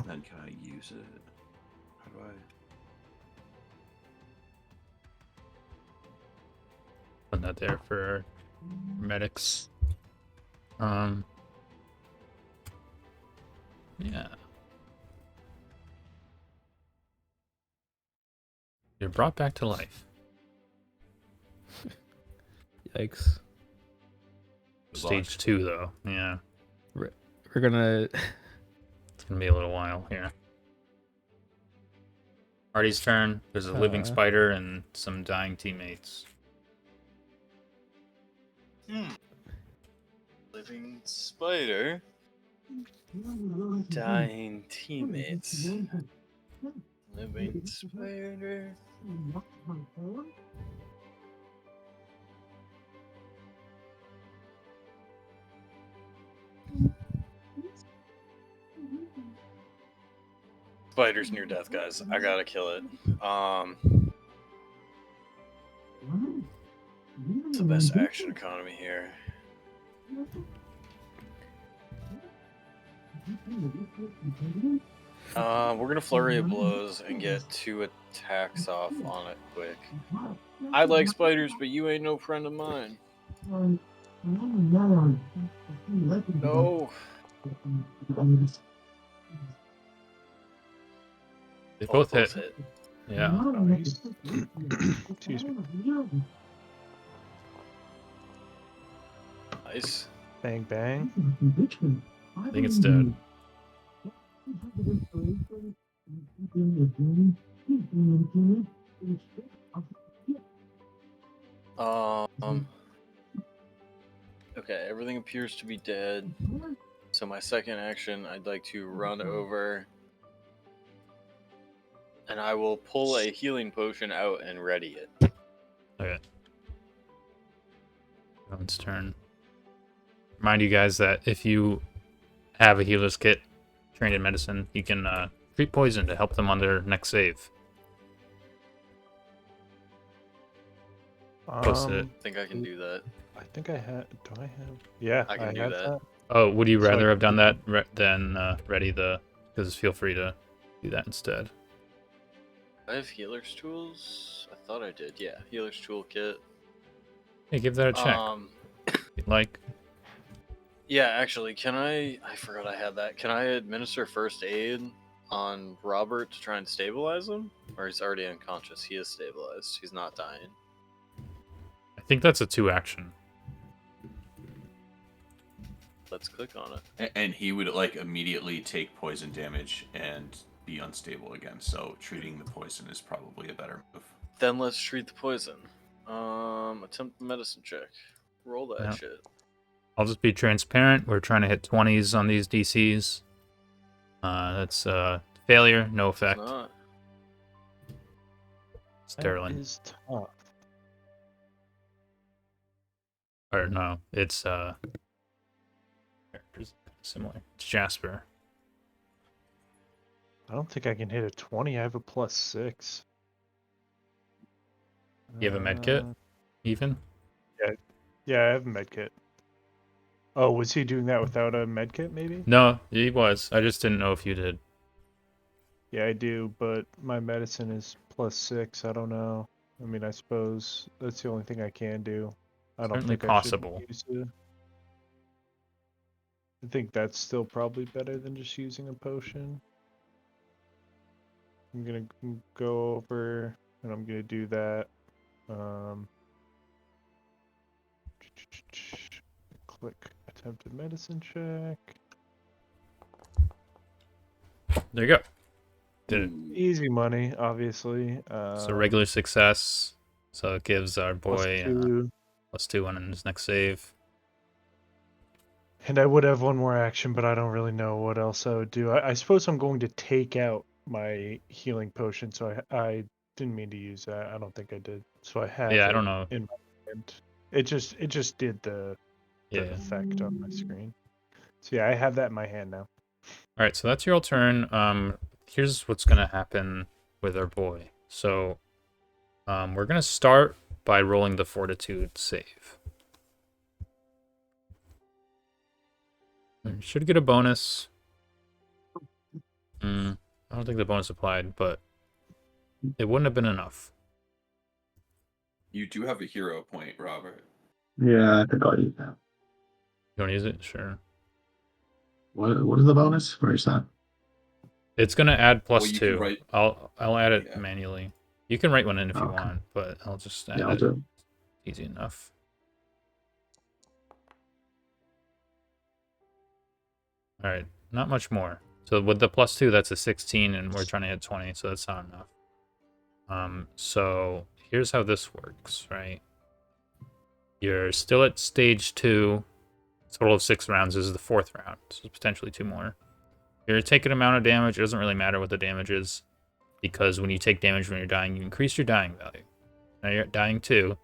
Then can I use it? How do I? Put that there for medics. Yeah. You're brought back to life. Yikes. Good Stage luck. 2, though. Yeah. We're gonna. It's gonna be a little while here. Artie's turn. There's a living spider and some dying teammates. Living spider. Dying teammates. Living spider. Spider's near death, guys. I gotta kill it. It's the best action economy here. We're gonna flurry of blows and get 2 attacks off on it quick. I like spiders, but you ain't no friend of mine. No. They Oh, both both hit. hit. Yeah. Nice. Excuse me. Nice. Bang bang. I think it's dead. Okay, everything appears to be dead. So my second action, I'd like to run over, and I will pull a healing potion out and ready it. Okay. Rowan's turn. Remind you guys that if you have a healer's kit trained in medicine, you can treat poison to help them on their next save. Post it. I think I can do that. I think I have. Do I have? Yeah, I can do have that. Oh, would you So I rather have can done that than ready the? Because feel free to do that instead. I have healer's tools. I thought I did. Yeah, healer's toolkit. Hey, give that a check. If you'd like. Yeah, actually, can I forgot I had that. Can I administer first aid on Robbert to try and stabilize him? Or he's already unconscious. He is stabilized. He's not dying. I think that's a 2-action. Let's click on it. And he would like immediately take poison damage and be unstable again. So treating the poison is probably a better move. Then let's treat the poison. Attempt the medicine check. Roll that Yeah. shit. I'll just be transparent. We're trying to hit 20s on these DCs. That's failure, no It's effect. not. It's That Durlan. is tough. Or no, it's characters similar. It's Jasper. I don't think I can hit a 20. I have a +6. You have a med kit? Even? Yeah, I have a med kit. Oh, was he doing that without a med kit, maybe? No, he was. I just didn't know if you did. Yeah, I do, but my medicine is +6. I don't know. I mean, I suppose that's the only thing I can do. I don't Certainly think possible. I should use it. I think that's still probably better than just using a potion. I'm gonna go over and I'm gonna do that. Click attempted medicine check. There you go. Did it. Easy money, obviously. So regular success. So it gives our boy +2. +2 on his next save. And I would have one more action, but I don't really know what else I would do. I suppose I'm going to take out my healing potion, so I didn't mean to use that. I don't think I did. So I have Yeah, I it don't know. in my hand. It just did the Yeah. effect on my screen. So yeah, I have that in my hand now. All right, so that's your turn. Here's what's gonna happen with our boy. So, we're gonna start by rolling the Fortitude save. Should get a bonus. I don't think the bonus applied, but it wouldn't have been enough. You do have a hero point, Robert. Yeah, I think I'll use that. You want to use it? Sure. What is the bonus? Where is that? It's gonna add Well, plus you can 2. write- I'll add it Yeah. manually. You can write one in if you Okay. want, but I'll just add Yeah, I'll it. do it. Easy enough. All right, not much more. So with the +2, that's a 16, and we're trying to hit 20, so that's not enough. So here's how this works, right? You're still at stage 2. Total of 6 rounds. This is the 4th round, so potentially 2 more. You're taking amount of damage. It doesn't really matter what the damage is, because when you take damage when you're dying, you increase your dying value. Now you're dying 2.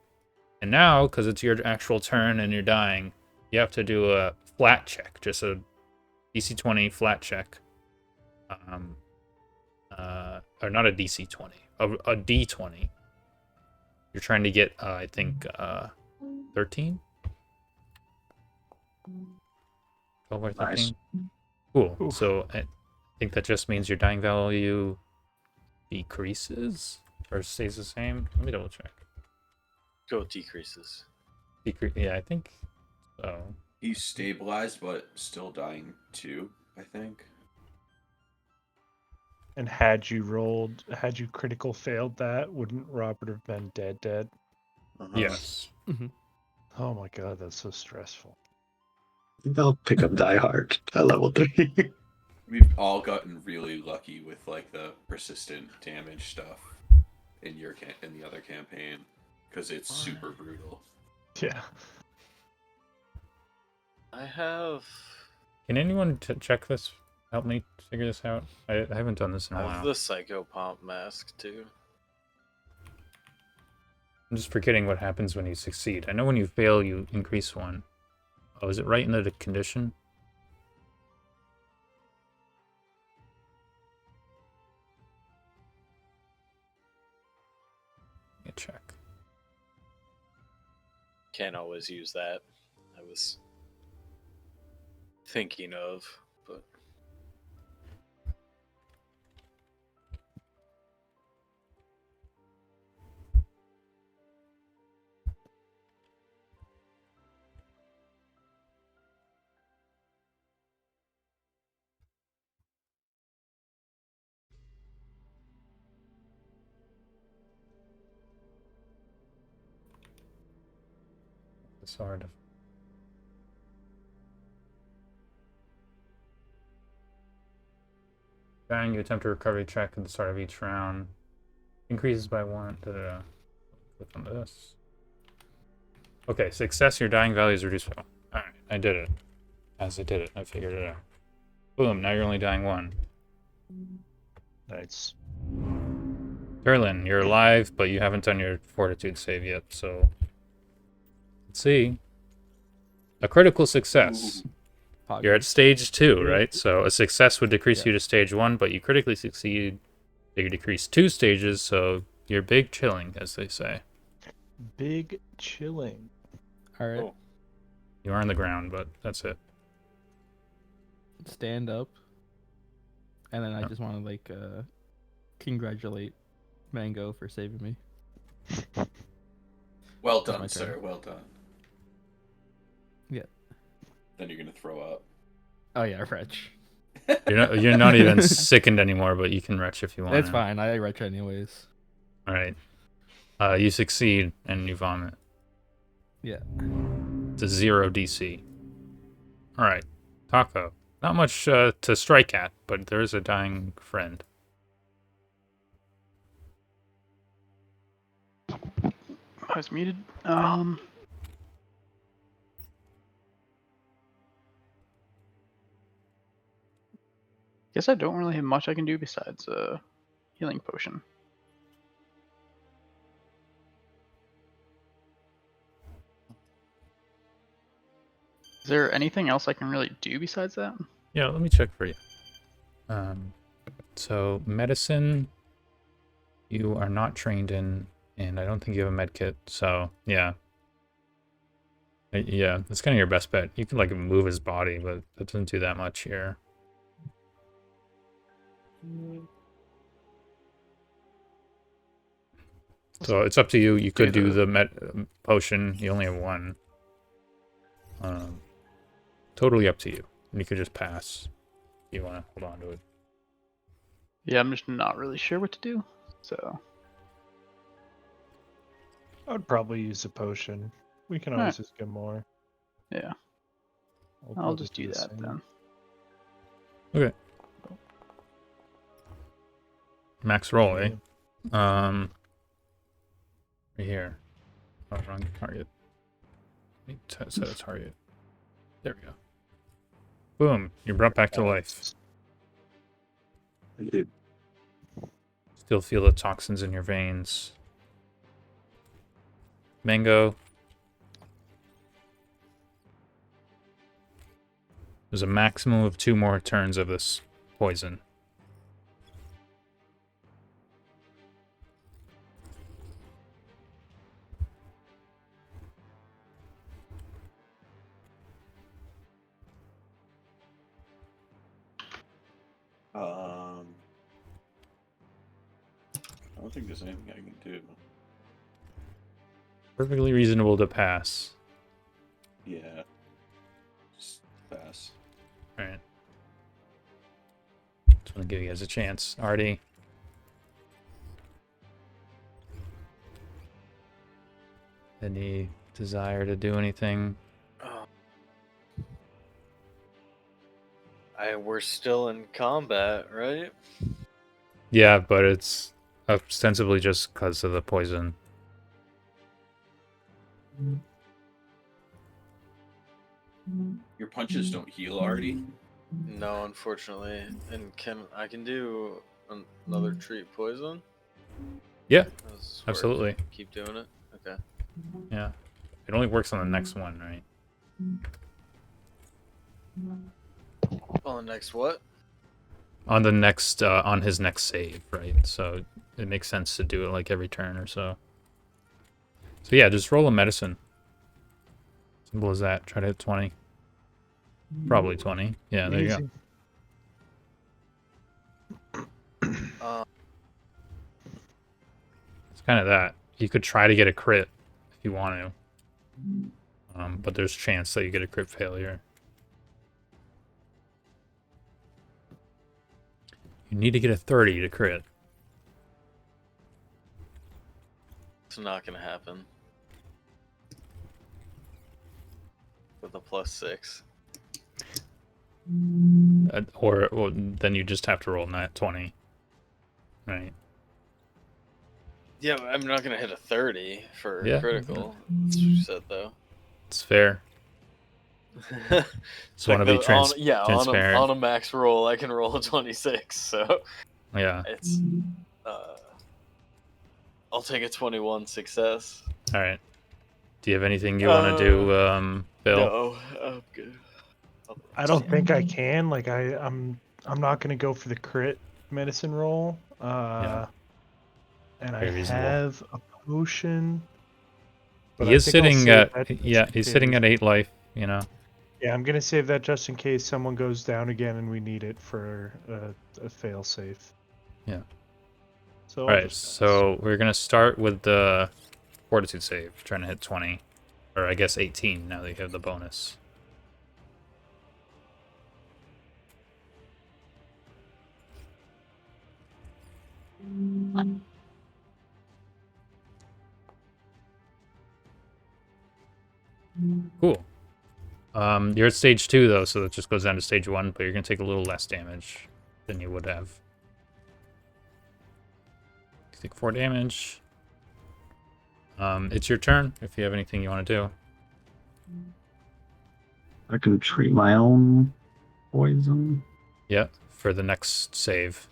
And now, because it's your actual turn and you're dying, you have to do a flat check, just a DC 20 flat check. Or not a DC 20, a D20. You're trying to get, I think, 13? 12 or 13? Nice. Cool. Oof. So I think that just means your dying value decreases or stays the same. Let me double check. Go with decreases. Yeah, I think So He's stabilized, but still dying too, I think. And had you critical failed that, wouldn't Robert have been dead? yes. Oh my god, that's so stressful. They'll pick up Die Hard at level 3. We've all gotten really lucky with like the persistent damage stuff in in the other campaign because it's super brutal. Yeah. I have. Can anyone check this? Help me figure this out. I haven't done this in a I have while. the Psychopomp mask too. I'm just forgetting what happens when you succeed. I know when you fail, you increase 1. Oh, is it right in the condition? Let me check. Can't always use that. I was thinking of, but It's hard. Dying, you attempt a recovery check at the start of each round. Increases by 1. Da-da-da. Click on this. Okay, success, your dying value is reduced by 1. Alright, I did it. As I did it, I figured it out. Boom, now you're only dying 1. Nice. Durlan, you're alive, but you haven't done your fortitude save yet, so... Let's see. A critical success. You're at stage 2, right? So a success would decrease you to stage 1, but you critically succeed. So you decrease 2 stages, so you're big chilling, as they say. Big chilling. All right. Oh. You are on the ground, but that's it. Stand up. And then I just want to like congratulate Mango for saving me. Well That's my done, sir. turn. Well done. Yeah. Then you're gonna throw up. Oh yeah, retch. You're not even sickened anymore, but you can retch if you want. It's fine. I retch anyways. All right. You succeed and you vomit. Yeah. It's a 0 DC. All right, Taco. Not much to strike at, but there is a dying friend. I was muted. Guess I don't really have much I can do besides healing potion. Is there anything else I can really do besides that? Yeah, let me check for you. So medicine, you are not trained in, and I don't think you have a med kit. So yeah, yeah, that's kind of your best bet. You can like move his body, but that doesn't do that much here. So it's up to you. You could do the potion. You only have 1. Totally up to you. And you could just pass. If you want to hold on to it. Yeah, I'm just not really sure what to do. So I would probably use a potion. We can always just get more. yeah, I'll probably just do the that same. then. Okay. Max roll, eh? Yeah. Right here. Oh, wrong target. Let me set a target. There we go. Boom. You're brought back to life. I did. Still feel the toxins in your veins. Mango. There's a maximum of 2 more turns of this poison. I don't think there's anything I can do. Perfectly reasonable to pass. Yeah. All right. Just want to give you guys a chance. Artie. Any desire to do anything? We're still in combat, right? Yeah, but it's ostensibly just because of the poison. Your punches don't heal, Artie. No, unfortunately. And I can do another treat poison? Yeah, Does this work? absolutely. Keep doing it? Okay. Yeah. It only works on the next one, right? On the next what? On the next, on his next save, right? So it makes sense to do it like every turn or so. So yeah, just roll a medicine. Simple as that. Try to hit 20. Probably 20. Yeah, there you go. Easy. It's kind of that. You could try to get a crit if you want to. But there's a chance that you get a crit failure. You need to get a 30 to crit. It's not gonna happen. With a +6. Or well, then you just have to roll nat 20. Right. Yeah, but I'm not gonna hit a 30 for Yeah. critical. That's what you said, though. It's fair. Just want to be transparent. on a max roll, I can roll a 26. So Yeah. it's I'll take a 21 success. All right. Do you have anything you want to do, Bill? No, I'm good. I don't think I can. Like I'm not gonna go for the crit medicine roll. Yeah. And Very I reasonable. have a potion. but He I is think I'll sitting save at that just yeah, in he's sitting case. at 8 life, you know. Yeah, I'm gonna save that just in case someone goes down again and we need it for a fail safe. Yeah. So All I'll right, just pass. so we're going to start with the fortitude save, trying to hit 20 or I guess 18 now that you have the bonus. Cool. You're at stage 2 though, so that just goes down to stage 1, but you're gonna take a little less damage than you would have. You take 4 damage. It's your turn if you have anything you want to do. I can treat my own poison. Yeah, for the next save.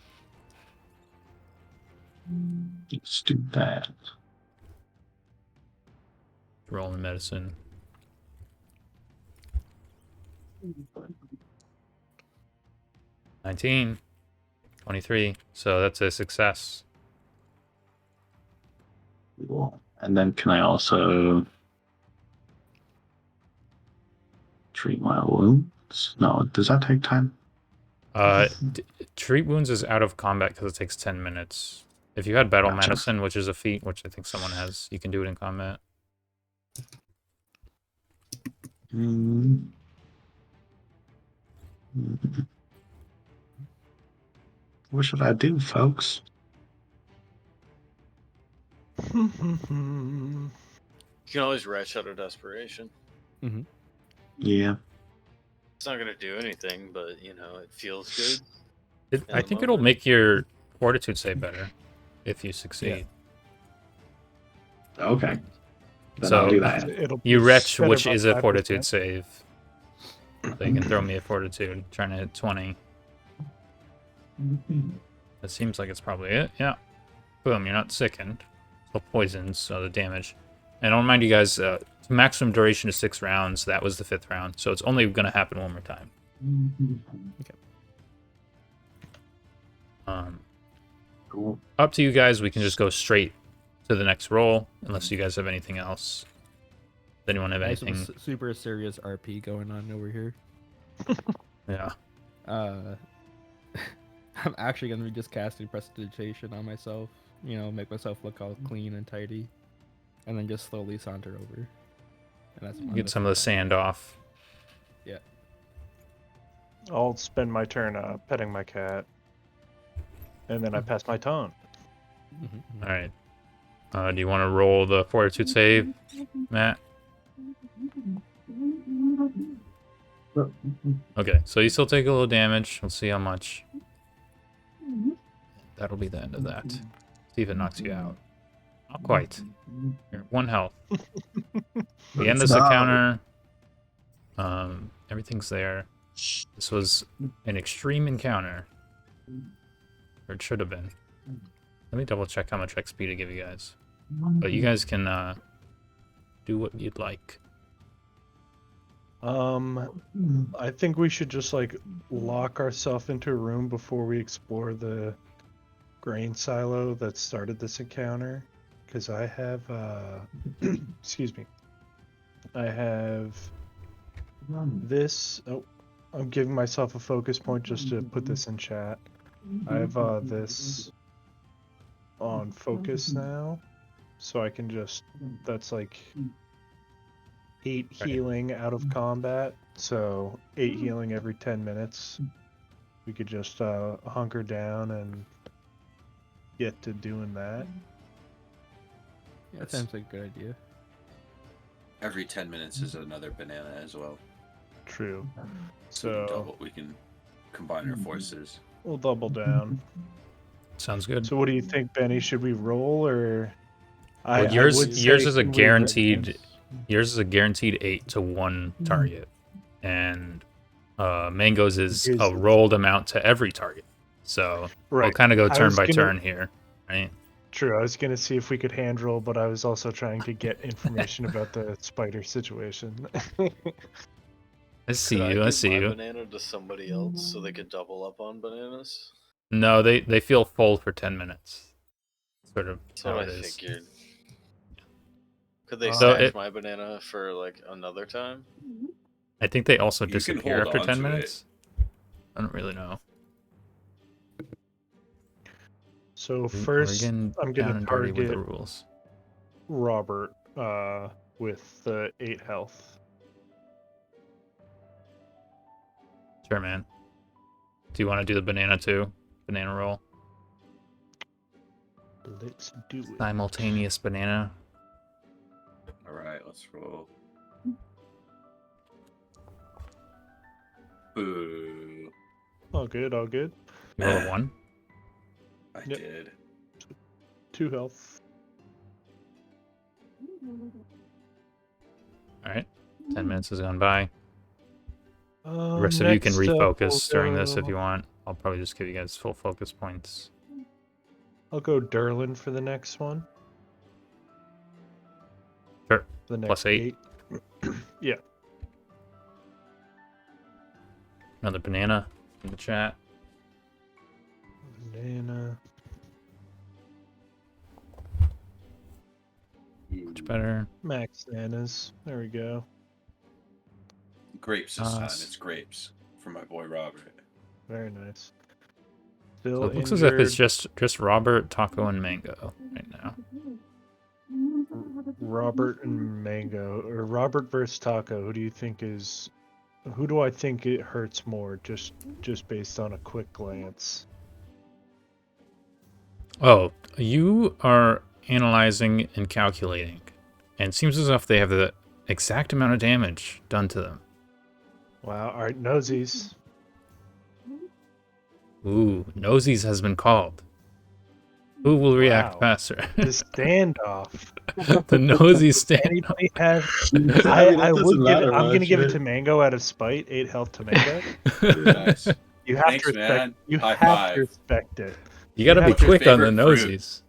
Let's do that. Roll in medicine. 19. 23. So that's a success. Cool. And then can I also treat my wounds? No, does that take time? Treat wounds is out of combat because it takes 10 minutes. If you had battle Gotcha. medicine, which is a feat, which I think someone has, you can do it in combat. What should I do, folks? You can always retch out of desperation. Yeah. It's not gonna do anything, but you know, it feels good. I the think it'll moment. make your fortitude save better if you succeed. Okay. Then So I'll do that. you retch, better which about is a 5%. fortitude save. So you can throw me a fortitude, trying to hit 20. That seems like it's probably it. Yeah. Boom, you're not sickened. Still poisoned, so the damage. And don't mind you guys, maximum duration is 6 rounds. That was the 5th round, so it's only going to happen one more time. Cool. Up to you guys. We can just go straight to the next roll, unless you guys have anything else. Does anyone have Nice anything? little super serious RP going on over here. Yeah. I'm actually gonna be just casting prestidigitation on myself. You know, make myself look all clean and tidy, and then just slowly saunter over. And that's Get some of the sand off. Yeah. I'll spend my turn petting my cat, and then I pass my turn. All right. Do you want to roll the fortitude save, Matt? Okay, so you still take a little damage. We'll see how much. That'll be the end of that. See if it knocks you out. Not quite. You're at 1 health. We end this encounter. Everything's there. This was an extreme encounter. Or it should have been. Let me double check how much XP to give you guys. But you guys can do what you'd like. I think we should just like lock ourselves into a room before we explore the grain silo that started this encounter, because I have excuse me, I have this. Oh, I'm giving myself a focus point just to put this in chat. I have this on focus now, so I can just, that's like 8 healing out of combat, so 8 healing every 10 minutes. We could just hunker down and get to doing that. Yeah, that sounds like a good idea. Every 10 minutes is another banana as well. True. So we can combine our forces. We'll double down. Sounds good. So what do you think, Benny? Should we roll or? Well, yours is a guaranteed. Yours is a guaranteed 8 to 1 target, and Mango's is a rolled amount to every target. So we'll kind of go turn by turn here, right? True. I was gonna see if we could hand roll, but I was also trying to get information about the spider situation. I see Could you. I I give see my you. banana to somebody else so they could double up on bananas? No, they feel full for 10 minutes. Sort of That's how what it I is. figured. Could they So stash my banana for like another time? I think they also You can disappear hold after on 10 to it. minutes. I don't really know. So first, Oregon I'm down gonna and dirty with the target rules. Robbert with 8 health. Sure, man. Do you want to do the banana too? Banana roll? Let's do it. Simultaneous banana. Alright, let's roll. Boo. All good, all good. You roll a 1? I Yep. did. 2 health. Alright. 10 minutes has gone by. The rest of you can Next up, refocus we'll during this if go- you want. I'll probably just give you guys full focus points. I'll go Durlan for the next one. Sure. The next Plus 8. Yeah. Another banana in the chat. Banana. Much better. Max bananas. There we go. Grapes this time. S- It's grapes from my boy Robert. Very nice. So Still it looks as if it's injured. just Robbert, Taco, and Mango right now. Robbert and Mango, or Robbert versus Taco. Who do you think is? Who do I think it hurts more? Just based on a quick glance. Oh, you are analyzing and calculating, and it seems as if they have the exact amount of damage done to them. Wow. All right, nosies. Ooh, Nosies has been called. Who will react Wow. faster? The standoff. The Nosy stand. Anybody have? mean, it I would doesn't give it. matter I'm gonna much, give it right? to Mango out of spite. 8 health to Mango. Nice. You have Thanks, to respect. man. You High have five. to respect it. You gotta You be have your quick on the favorite fruit. Nosies.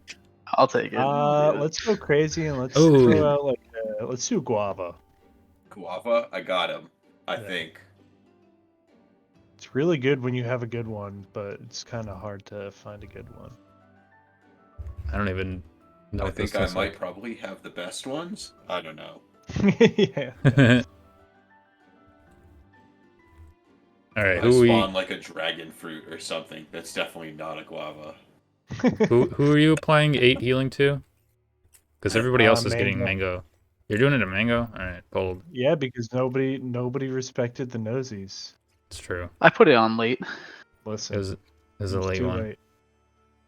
I'll take it. Let's go crazy and let's Ooh. throw out like let's do guava. Guava, I got him. I Yeah. think. It's really good when you have a good one, but it's kind of hard to find a good one. I don't even know I what this think I tastes might probably have the best ones. I don't know. Yeah. like. All right, I who spawn like a dragon fruit or something. That's definitely not a guava. who are you applying 8 healing to? Because everybody else is getting Mango. mango. You're doing it a mango? All right, bold. Yeah, because nobody respected the nosies. It's true. I put it on late. Listen, It was a it's late too one. late.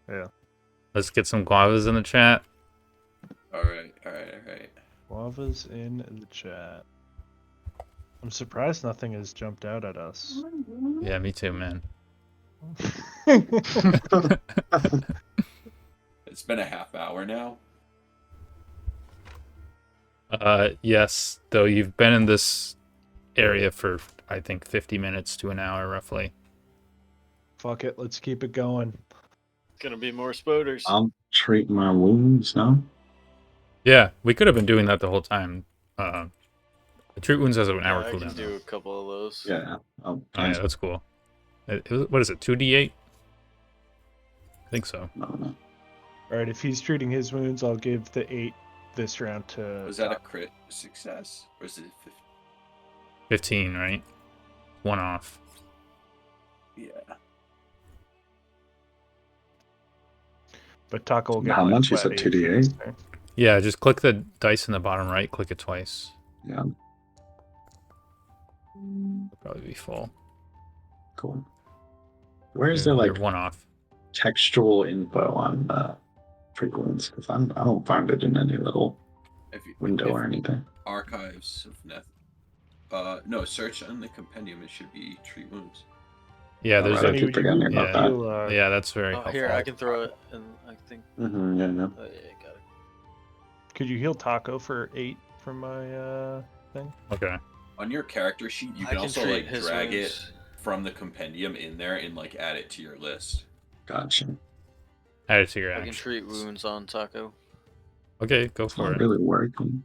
Yeah. Let's get some guavas in the chat. All right. Lava's in the chat. I'm surprised nothing has jumped out at us. Yeah, me too, man. It's been a half hour now. Yes, though you've been in this area for, I think, 50 minutes to an hour, roughly. Fuck it, let's keep it going. Gonna be more spoders. I'll treat my wounds now. Yeah, we could have been doing that the whole time. The treat wounds has an hour I can cooldown. do a couple of those. Yeah. Oh, yeah, that's cool. What is it, 2d8? I think so. No. Alright, if he's treating his wounds, I'll give the 8 this round to. Was that a crit success? Or is it 15, right? One off. Yeah. But Taco will get How my much? You flat said 8 for 2d8? this turn. Yeah, just click the dice in the bottom right, click it twice. Yeah. It'll probably be full. Cool. Where is there You're like one off? textual info on frequencies? Because I don't find it in any little window or anything. Archives of Neth. No, search on the compendium. It should be treat wounds. Yeah, there's Alright, I a. keep forgetting about that. Heal, Yeah, that's very Oh, helpful. here, I can throw it, and I think. Yeah, no. Oh, yeah, got it. could you heal Taco for 8 from my thing? Okay. On your character sheet, you I can can also treat like his drag wounds. it from the compendium in there and like add it to your list. Gotcha. Add it to your I can action. treat wounds on Taco. Okay, go It's for not it. really working.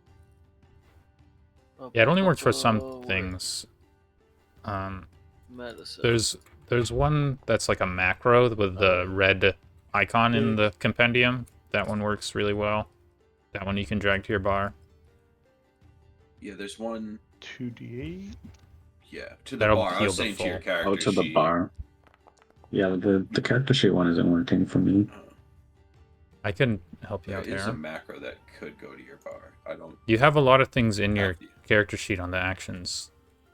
Yeah, it only works for some things. Medicine. There's one that's like a macro with the red icon in the compendium. That one works really well. That one you can drag to your bar. Yeah, there's one. 2d8? Yeah, to the That'll bar. I heal was the saying to your full. character Oh, to the sheet. bar. Yeah, the character sheet one isn't working for me. I can help you There out is a there. macro that could go to your bar. I don't. You have a lot of things in your have the- character sheet on the actions.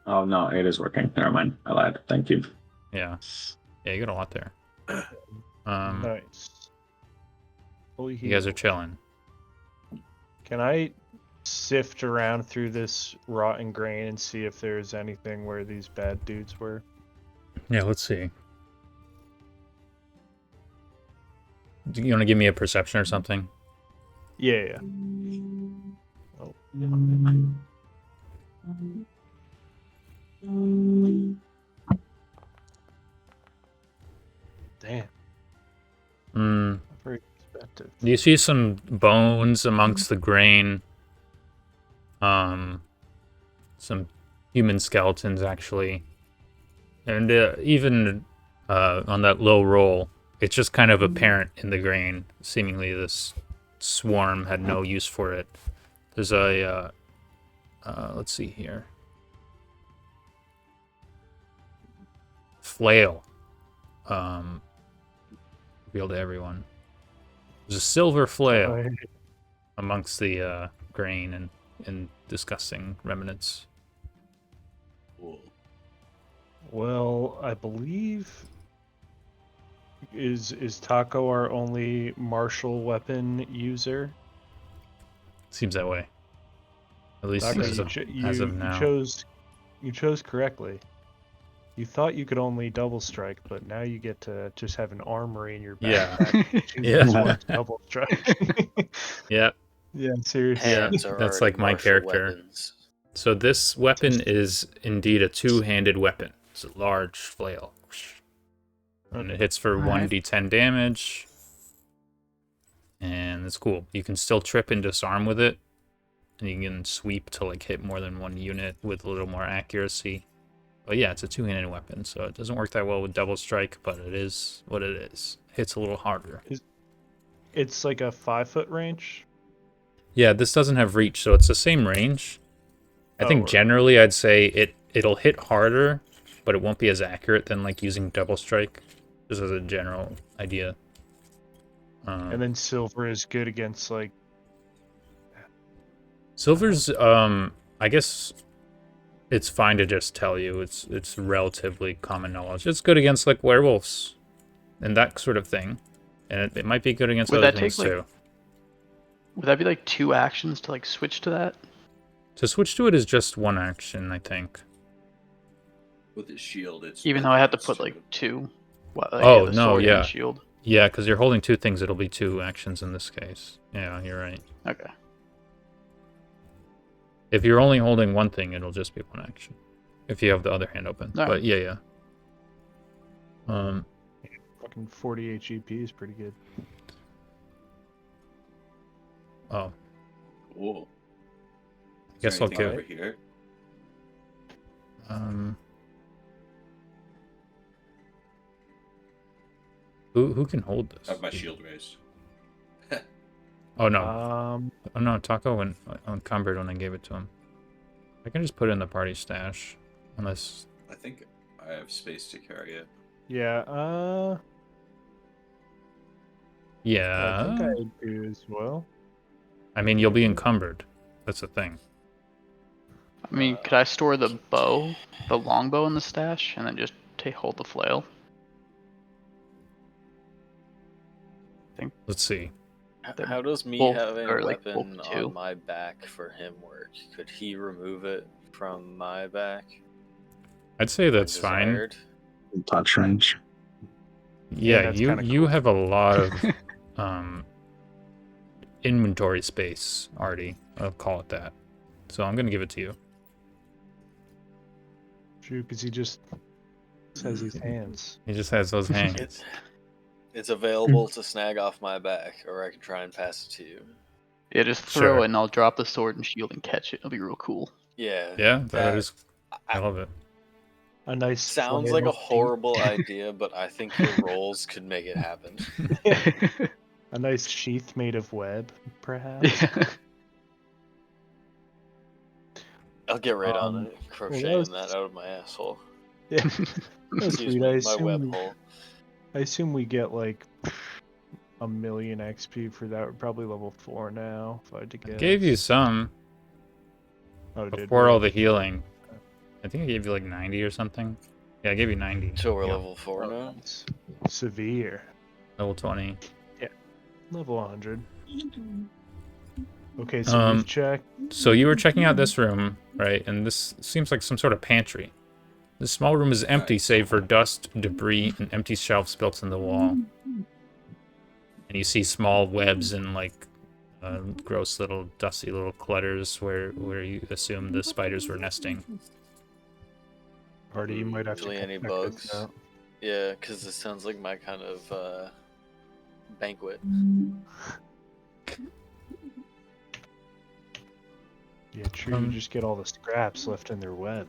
Oh no, it is working. Never mind. I lied. Thank you. Yeah. Yeah, you got a lot there. Nice. Fully You guys are healed. chilling. Can I sift around through this rotten grain and see if there's anything where these bad dudes were? Yeah, let's see. Do you want to give me a perception or something? Yeah. Oh, damn. Hmm. Very expensive. You see some bones amongst the grain. Some human skeletons actually, and even on that low roll, it's just kind of apparent in the grain. Seemingly, this swarm had no use for it. There's a let's see here, flail. Revealed to everyone. There's a silver flail amongst the grain and disgusting remnants. Cool. Well, I believe is Taco our only martial weapon user? Seems that way. At least Taco, as of now. You chose correctly. You thought you could only double strike, but now you get to just have an armory in your Yeah. backpack. Yeah. Yeah. Double strike. Yeah. Yeah, seriously. Hands are That's already like my martial character. weapons. So this weapon is indeed a two-handed weapon. It's a large flail. And it hits for Alright. 1d10 damage. And it's cool. You can still trip and disarm with it. And you can sweep to like hit more than one unit with a little more accuracy. But yeah, it's a two-handed weapon, so it doesn't work that well with double strike, but it is what it is. Hits a little harder. It's like a 5-foot range. Yeah, this doesn't have reach, so it's the same range. I Oh, think right. generally I'd say it'll hit harder, but it won't be as accurate than like using double strike. Just as a general idea. And then silver is good against like Silver's I guess It's fine to just tell you. It's relatively common knowledge. It's good against like werewolves and that sort of thing, and it might be good against Would other that things take, like, too. Would that be like 2 actions to like switch to that? To switch to it is just 1 action, I think. With his shield, it's Even both though I had to hands, put too. like 2. Well, Oh, the no, sword yeah. and shield. Yeah, because you're holding 2 things. It'll be 2 actions in this case. Yeah, you're right. Okay. If you're only holding 1 thing, it'll just be 1 action. If you have the other hand open. Alright. But yeah. Fucking 48 GP is pretty good. Oh, Cool. Is guess there I'll anything give. over here. Who can hold I this? have my shield raised. Oh no. Oh no, Taco went unencumbered when I gave it to him. I can just put it in the party stash. Unless I think I have space to carry it. Yeah, yeah. I think I do as well. I mean you'll be encumbered. That's the thing. I mean, could I store the bow, the longbow in the stash, and then just hold the flail? Let's see. How does me both having are, a like, both weapon 2. on my back for him work? Could he remove it from my back? I'd say when that's fine. desired? Touch range. Yeah, that's you kinda you cool. have a lot of inventory space, Artie. I'll call it that. So I'm gonna give it to you. True, because he just says his hands. He just has those hands. It's available to snag off my back, or I can try and pass it to you. Yeah, just throw Sure. it and I'll drop the sword and shield and catch it. It'll be real cool. Yeah. Yeah, that that is. I love it. A nice sounds like a flannel horrible idea, but I think your rolls could make it happen. sheath- a nice sheath made of web, perhaps. Yeah. I'll get right on Um, it, that crocheting was- that out of my asshole. Yeah, that's Excuse sweet. me, my web hole. I assume we get like 1,000,000 XP for that. We're probably level 4 now. If I had to guess. Gave you some Oh, did before we? all the healing. I think I gave you like 90 or something. Yeah, I gave you 90. So we're Yeah. level 4 Oh, now? that's severe. Level 20. Level 100. Okay, so Um, we've checked. So you were checking out this room, right? And this seems like some sort of pantry. This small room is empty save for dust, debris, and empty shelves built in the wall. And you see small webs and like gross little dusty little clutters where you assume the spiders were nesting. Artie, you might have to Usually any check bugs? this out. Yeah, because this sounds like my kind of banquet. Yeah, true. You just get all the scraps left in their web.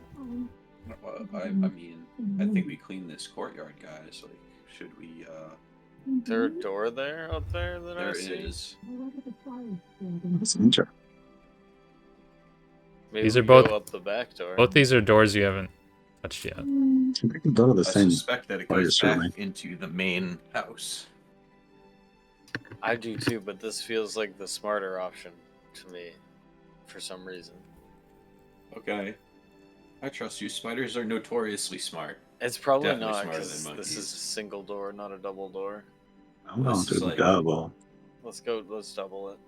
Well, I mean, I think we cleaned this courtyard, guys. Like, should we? Is there a door there up there that I There see? is. Messenger. Maybe These we are both- go up the back door. Both these are doors you haven't touched yet. We can go to the I same. suspect that it place, goes certainly. back into the main house. I do too, but this feels like the smarter option to me, for some reason. Okay. I trust you. Spiders are notoriously smart. It's probably Definitely not smarter because than this is monkeys. a single door, not a double door. I'm going This to is the like- double. Let's go. Let's double it.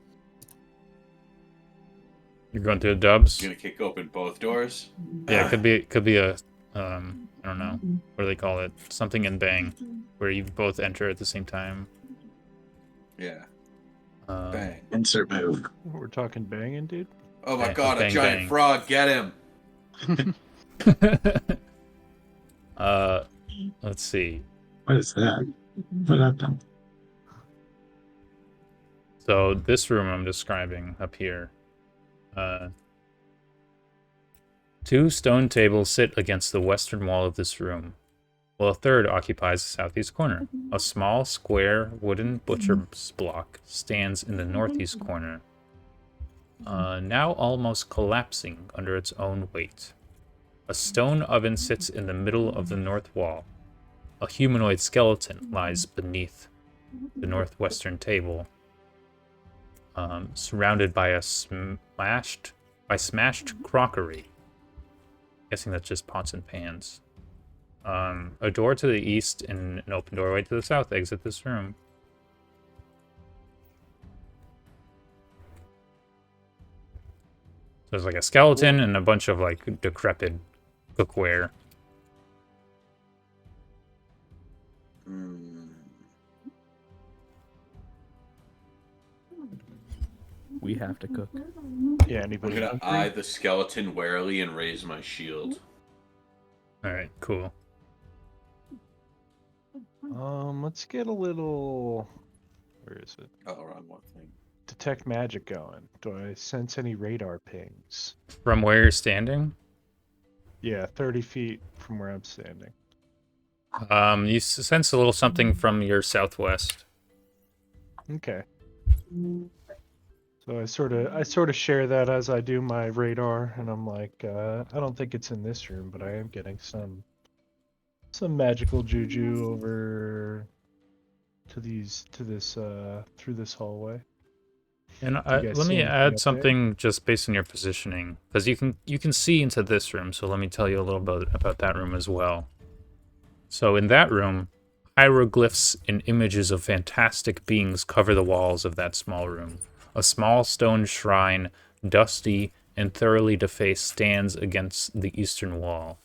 You're going through the dubs? You're gonna kick open both doors. Yeah, it could be a I don't know. What do they call it? Something in bang, where you both enter at the same time. Yeah. Um, Bang. Insert move. We're talking banging, dude. Oh my Bang, god, a bang, giant bang. frog! Get him! Let's see. What is that? What happened? So this room I'm describing up here. 2 stone tables sit against the western wall of this room, while a third occupies the southeast corner. A small, square, wooden butcher's block stands in the northeast corner, now almost collapsing under its own weight. A stone oven sits in the middle of the north wall. A humanoid skeleton lies beneath the northwestern table, surrounded by smashed crockery. Guessing that's just pots and pans. A door to the east and an open doorway to the south exit this room. So there's like a skeleton and a bunch of like decrepit cookware. We have to cook. Yeah, I'm anybody gonna hungry? eye the skeleton warily and raise my shield. All right, cool. Let's get a little. Where is it? Oh, wrong one thing. Detect magic going. Do I sense any radar pings? From where you're standing, Yeah, 30 feet from where I'm standing. you sense a little something from your southwest. Okay. So I sort of share that as I do my radar, and I'm like, I don't think it's in this room, but I am getting some magical juju over to this through this hallway. And Do you guys let see me anything add up something just based on your positioning, because you can see into this room. So let me tell you a little bit about that room as well. So in that room, hieroglyphs and images of fantastic beings cover the walls of that small room. A small stone shrine, dusty and thoroughly defaced, stands against the eastern wall.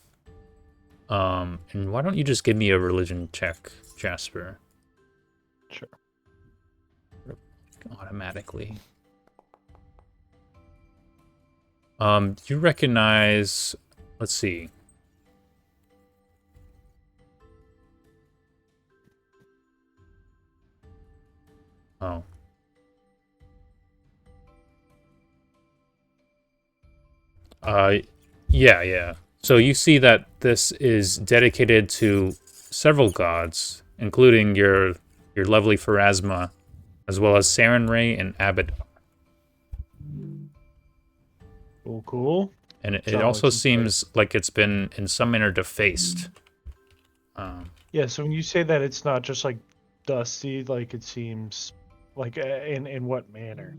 And why don't you just give me a religion check, Jasper? Sure. Automatically. You recognize, let's see. Oh. Yeah. So you see that this is dedicated to several gods, including your lovely Pharasma, as well as Sarenrae and Abbot. Cool. And it Sound also like some seems like it's been in some manner defaced. Yeah, so when you say that it's not just like dusty, like it seems like in what manner?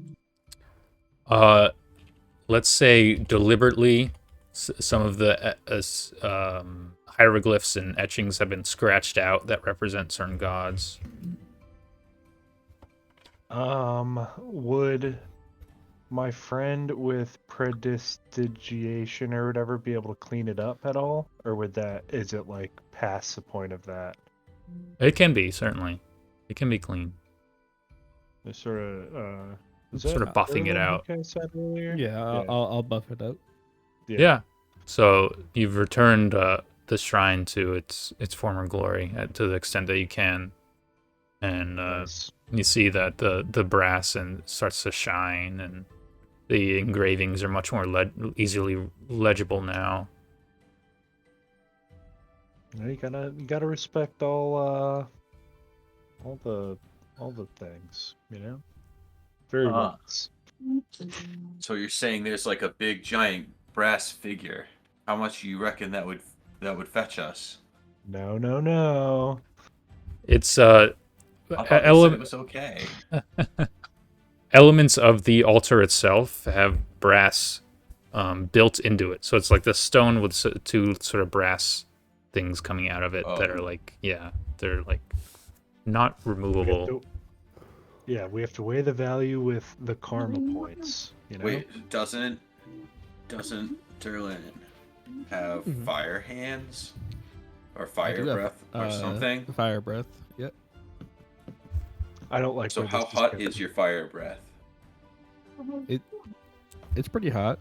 Let's say deliberately, some of the hieroglyphs and etchings have been scratched out that represent certain gods. Would my friend with prestidigitation or whatever be able to clean it up at all? Or is it like past the point of that? It can be, certainly. It can be clean. It's sort of, Sort of buffing it out. Like I said earlier? Yeah, I'll buff it up. Yeah. So you've returned the shrine to its former glory to the extent that you can. And Nice. you see that the brass starts to shine, and the engravings are much more easily legible now. You gotta respect all the things, you know? Very nice. So you're saying there's like a big giant brass figure. How much do you reckon that would fetch us? No. It's I thought they said it was okay. elements of the altar itself have brass built into it. So it's like the stone with two sort of brass things coming out of it that are like, they're like not removable. We have to weigh the value with the karma points, you know? Wait, doesn't Durlan have fire hands or fire breath or something? Fire breath. Yep. I don't like. So how hot is your fire breath? It's pretty hot.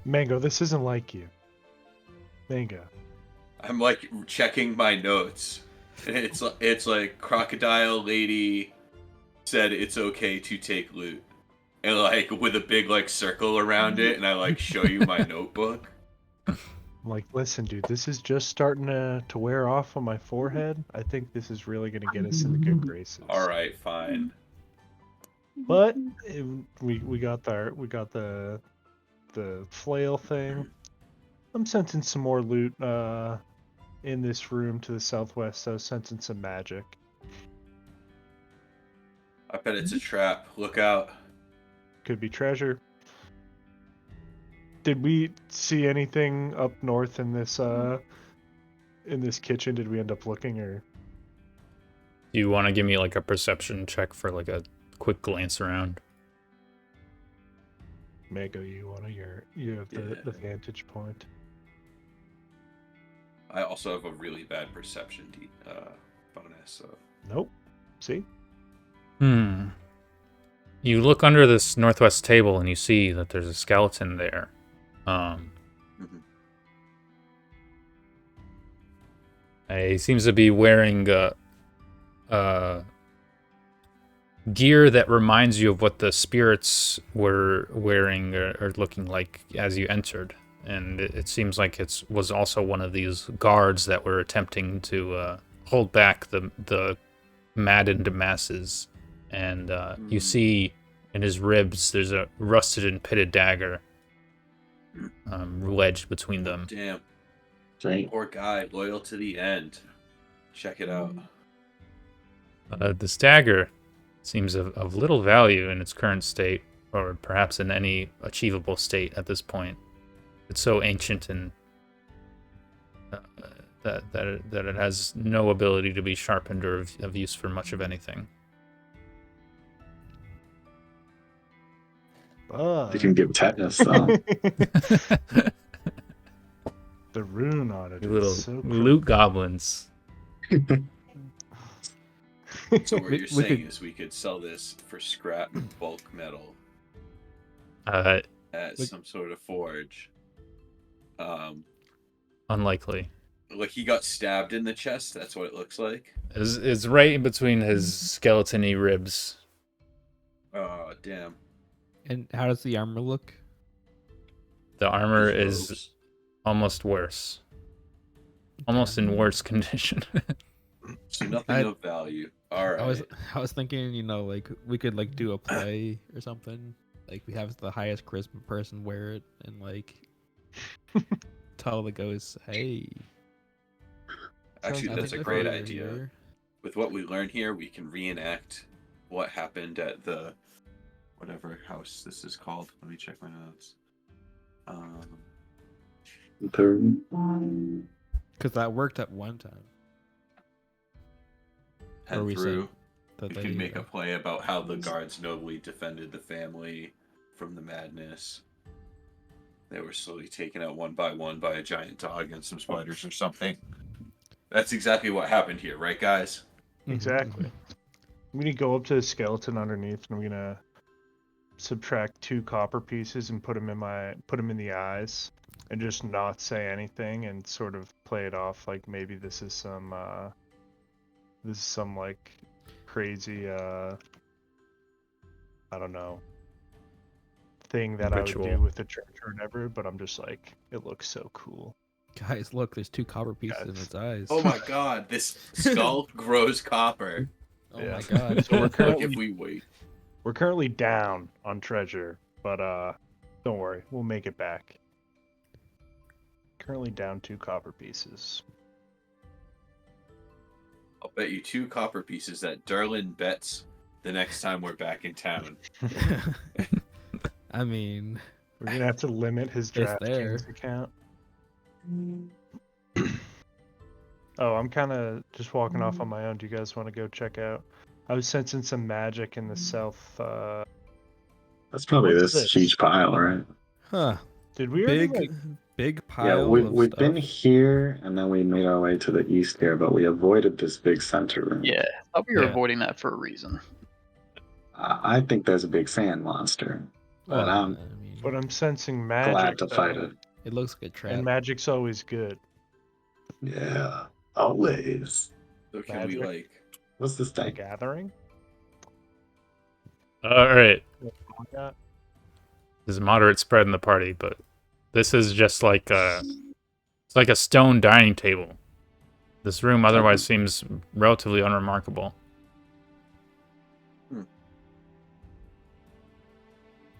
Mango, this isn't like you. Mango. I'm like checking my notes. It's like crocodile lady said it's okay to take loot, and like with a big like circle around it, and I like show you my notebook. I'm like, listen, dude, this is just starting to wear off on my forehead. I think this is really gonna get us into good graces. All right, fine. But we got the flail thing. I'm sensing some more loot in this room to the southwest. I was sensing some magic. I bet it's a trap. Look out. Could be treasure. Did we see anything up north in this kitchen? Did we end up looking, or Do you want to give me like a perception check for like a quick glance around? Mago? You have the vantage point. I also have a really bad perception bonus. So Nope. See? You look under this northwest table and you see that there's a skeleton there. He seems to be wearing gear that reminds you of what the spirits were wearing or looking like as you entered. And it seems like it was also one of these guards that were attempting to hold back the maddened masses. And you see in his ribs there's a rusted and pitted dagger wedged between them. Damn. Right. Poor guy, loyal to the end. Check it out. This dagger seems of little value in its current state, or perhaps in any achievable state at this point. It's so ancient and that it has no ability to be sharpened or of use for much of anything. You can give tetanus, though. The rune on it. You little is so loot goblins. So what We- you're we saying could- is we could sell this for scrap bulk metal at some sort of forge. Unlikely. Like he got stabbed in the chest. That's what it looks like. It's right in between his skeleton-y ribs. Oh damn. And how does the armor look? The armor His is robes. almost worse. Almost in worse condition. So nothing of value. All right. I was thinking, like we could like do a play or something. Like we have the highest charisma person wear it and like tell the ghosts, hey. Actually, I that's a think great they're idea. here. With what we learn here, we can reenact what happened at the whatever house this is called. Let me check my notes. Because that worked at one time. Or Head we through. That We they, can make a play about how the guards nobly defended the family from the madness. They were slowly taken out one by a giant dog and some spiders or something. That's exactly what happened here, right, guys? Exactly. I'm gonna go up to the skeleton underneath, and I'm gonna subtract 2 copper pieces and put them in the eyes, and just not say anything, and sort of play it off like maybe this is some like crazy I don't know thing that Ritual. I would do with the church or whatever. But I'm just like, it looks so cool. Guys, look, there's 2 copper pieces in its eyes. Oh my god, this skull grows copper. Oh Yeah. my god. So we're Look, currently if we wait. We're currently down on treasure, but don't worry, we'll make it back. Currently down 2 copper pieces. I'll bet you 2 copper pieces that Durlan bets the next time we're back in town. I mean, We're gonna have to limit his It's there. DraftKings account. Oh, I'm kind of just walking off on my own. Do you guys want to go check out? I was sensing some magic in the south. That's probably What's this this? huge pile, right? huh. Did we already, Big like, big pile Yeah, of we've stuff. been here, and then we made our way to the east here, but we avoided this big center room. Yeah, I thought we were Yeah. avoiding that for a reason. I think there's a big sand monster, but Well, I'm I mean, but I'm sensing glad magic. to fight though, it. it looks like a trap. and magic's always good. Yeah, always. So can we Magic. like What's this The thing? gathering. All right. Like that? There's a moderate spread in the party, but this is just like it's like a stone dining table. This room otherwise seems relatively unremarkable.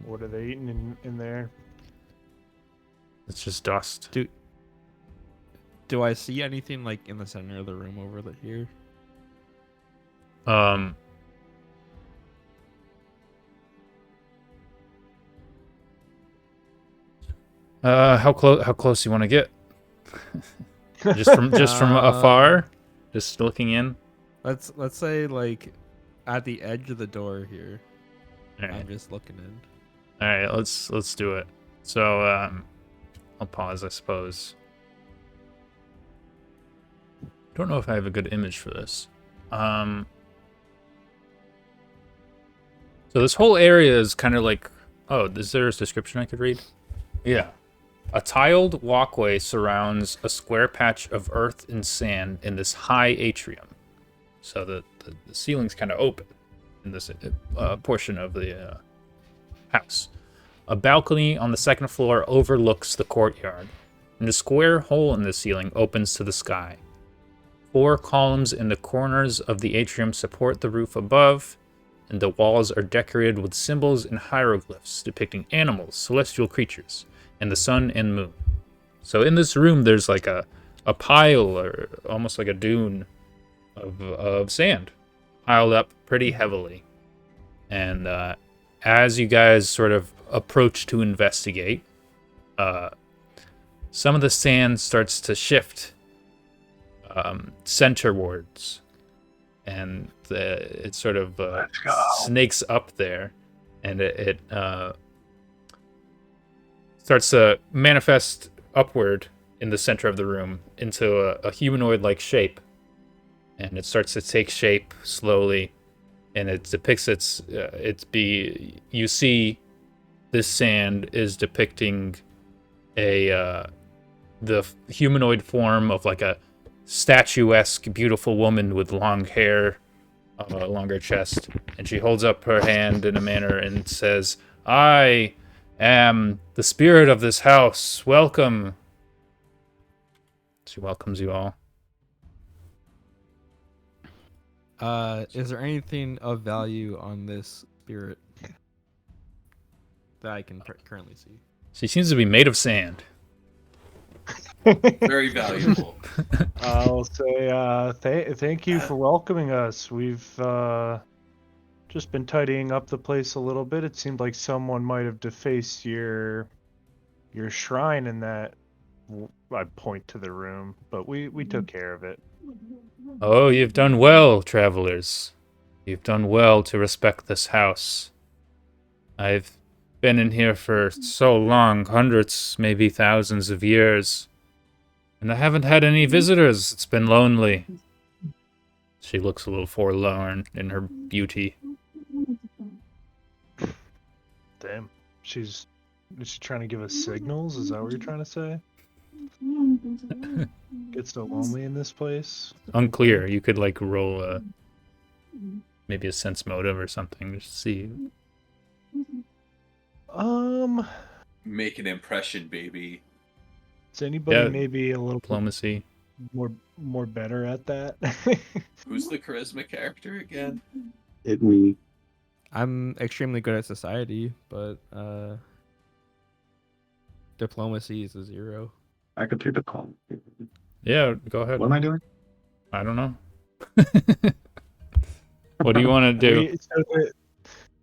What are they eating in there? It's just dust. Do I see anything like in the center of the room over here? How close you want to get? just from afar, just looking in. Let's say like at the edge of the door here. All right. I'm just looking in. All right, let's do it. So I'll pause, I suppose. Don't know if I have a good image for this. So this whole area is kind of like, oh, is there a description I could read? Yeah. A tiled walkway surrounds a square patch of earth and sand in this high atrium. So the ceiling's kind of open in this portion of the house. A balcony on the second floor overlooks the courtyard, and a square hole in the ceiling opens to the sky. 4 columns in the corners of the atrium support the roof above, and the walls are decorated with symbols and hieroglyphs depicting animals, celestial creatures, and the sun and moon. So in this room, there's like a pile, or almost like a dune of sand, piled up pretty heavily. And as you guys sort of approach to investigate, some of the sand starts to shift centerwards, and it sort of snakes up there, and it starts to manifest upward in the center of the room into a humanoid-like shape, and it starts to take shape slowly, and it depicts you see this sand is depicting the humanoid form of like a statuesque, beautiful woman with long hair, longer chest, and she holds up her hand in a manner and says, "I am the spirit of this house. Welcome." She welcomes you all. Is there anything of value on this spirit that I can currently see? She seems to be made of sand. Very valuable. I'll say thank you for welcoming us. We've just been tidying up the place a little bit. It seemed like someone might have defaced your shrine in that. I point to the room, but we took care of it. Oh, you've done well, travelers. You've done well to respect this house. I've been in here for so long, hundreds, maybe thousands of years, and I haven't had any visitors. It's been lonely. She looks a little forlorn in her beauty. Damn. Is she trying to give us signals? Is that what you're trying to say? Get so lonely in this place? Unclear. You could like roll maybe a sense motive or something to see. Make an impression, baby. Is anybody Yeah, maybe a little diplomacy. more better at that? Who's the charisma character again? It me. I'm extremely good at society, but diplomacy is a 0. I could do the call. Yeah, go ahead. What am I doing? I don't know. What do you want to do?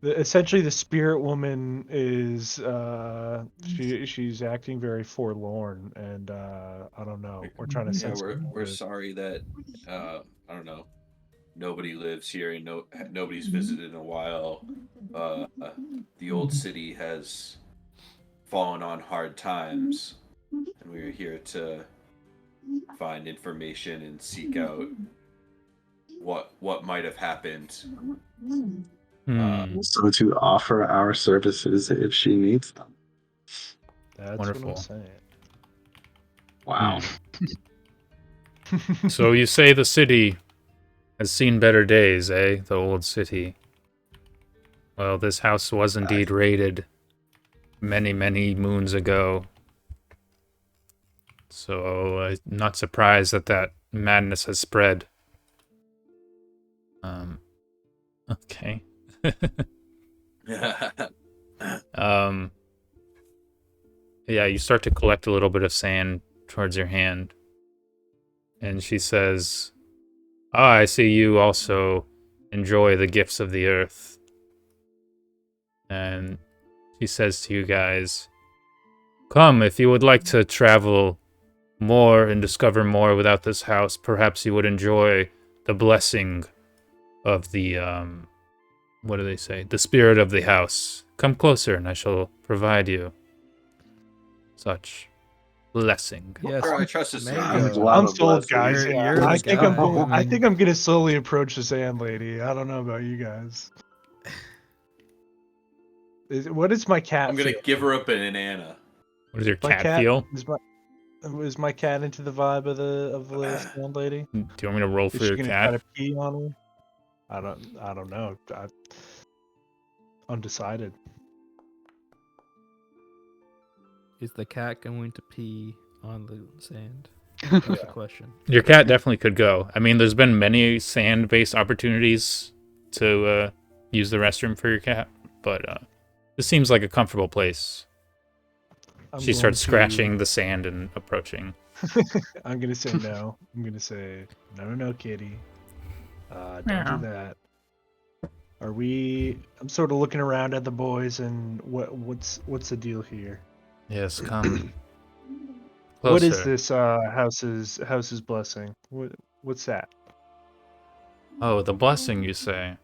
Essentially, the spirit woman is she's acting very forlorn, and I don't know. We're trying to sense. We're sorry that I don't know. Nobody lives here, and nobody's visited in a while. The old city has fallen on hard times, and we are here to find information and seek out what might have happened. So to offer our services if she needs them. That's Wonderful. what I'm saying. Wow. So you say the city has seen better days, eh? The old city. Well, this house was indeed raided many, many moons ago. So I'm not surprised that madness has spread. Okay. Yeah, you start to collect a little bit of sand towards your hand. And she says, I see you also enjoy the gifts of the earth. And she says to you guys, Come, if you would like to travel more and discover more without this house, perhaps you would enjoy the blessing of the, what do they say? The spirit of the house. Come closer, and I shall provide you such blessing. Yes, Sure, I trust this Mango. I'm sold, guys. You're- Yeah, you're I the think guy. I think I'm gonna slowly approach the sand lady. I don't know about you guys. What is my cat? I'm gonna feel? give her a banana. What does your My cat feel? is my cat into the vibe of the sand lady? Do you want me to roll Is for she your gonna try cat? to pee on her? I don't know. Undecided. Is the cat going to pee on the sand? That's the question. Your cat definitely could go. I mean, there's been many sand-based opportunities to use the restroom for your cat, but this seems like a comfortable place. I'm She going starts to- scratching the sand and approaching. I'm gonna say no. I'm gonna say no, kitty. Don't do that. Are we? I'm sort of looking around at the boys, and what's the deal here? Yes, come. What is Closer. this house's blessing? What's that? Oh, the blessing, you say?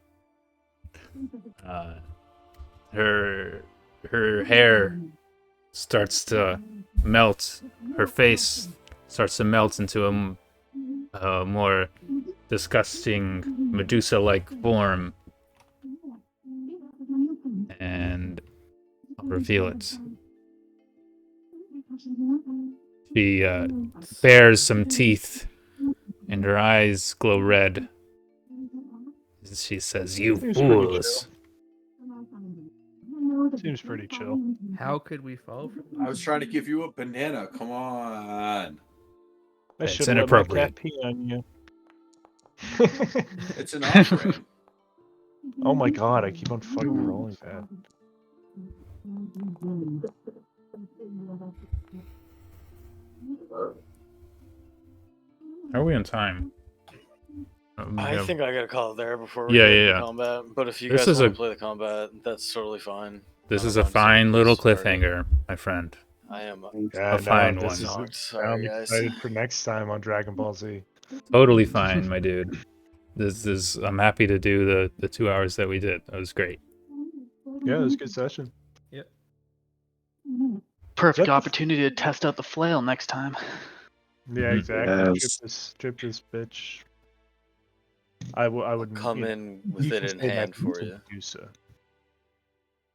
Her hair starts to melt. Her face starts to melt into a more disgusting Medusa-like form, and I'll reveal it. She bares some teeth, and her eyes glow red. She says, "You Seems pretty fools!" Seems pretty chill. How could we fall for I was trying to give you a banana. Come on. I It's should have let my inappropriate. cat pee on you. It's an offering. Oh my god! I keep on fucking rolling that. How are we on time? I think I gotta call it there before we Yeah, get yeah, into yeah. combat. But if you This guys is want a- to play the combat, that's totally fine. This I is don't a mind seeing fine little this already. cliffhanger, my friend. I am Yeah, fine no, this one. is. shocked. Now Sorry, I'm guys. excited for next time on Dragon Ball Z. Totally fine, my dude. This is. I'm happy to do the 2 hours that we did. That was great. Yeah, it was a good session. Perfect That- opportunity to test out the flail next time. Yeah, Mhm. exactly. Yes. Trip this bitch. I wouldn't come you know, in with you it can in say that hand for to you. Medusa.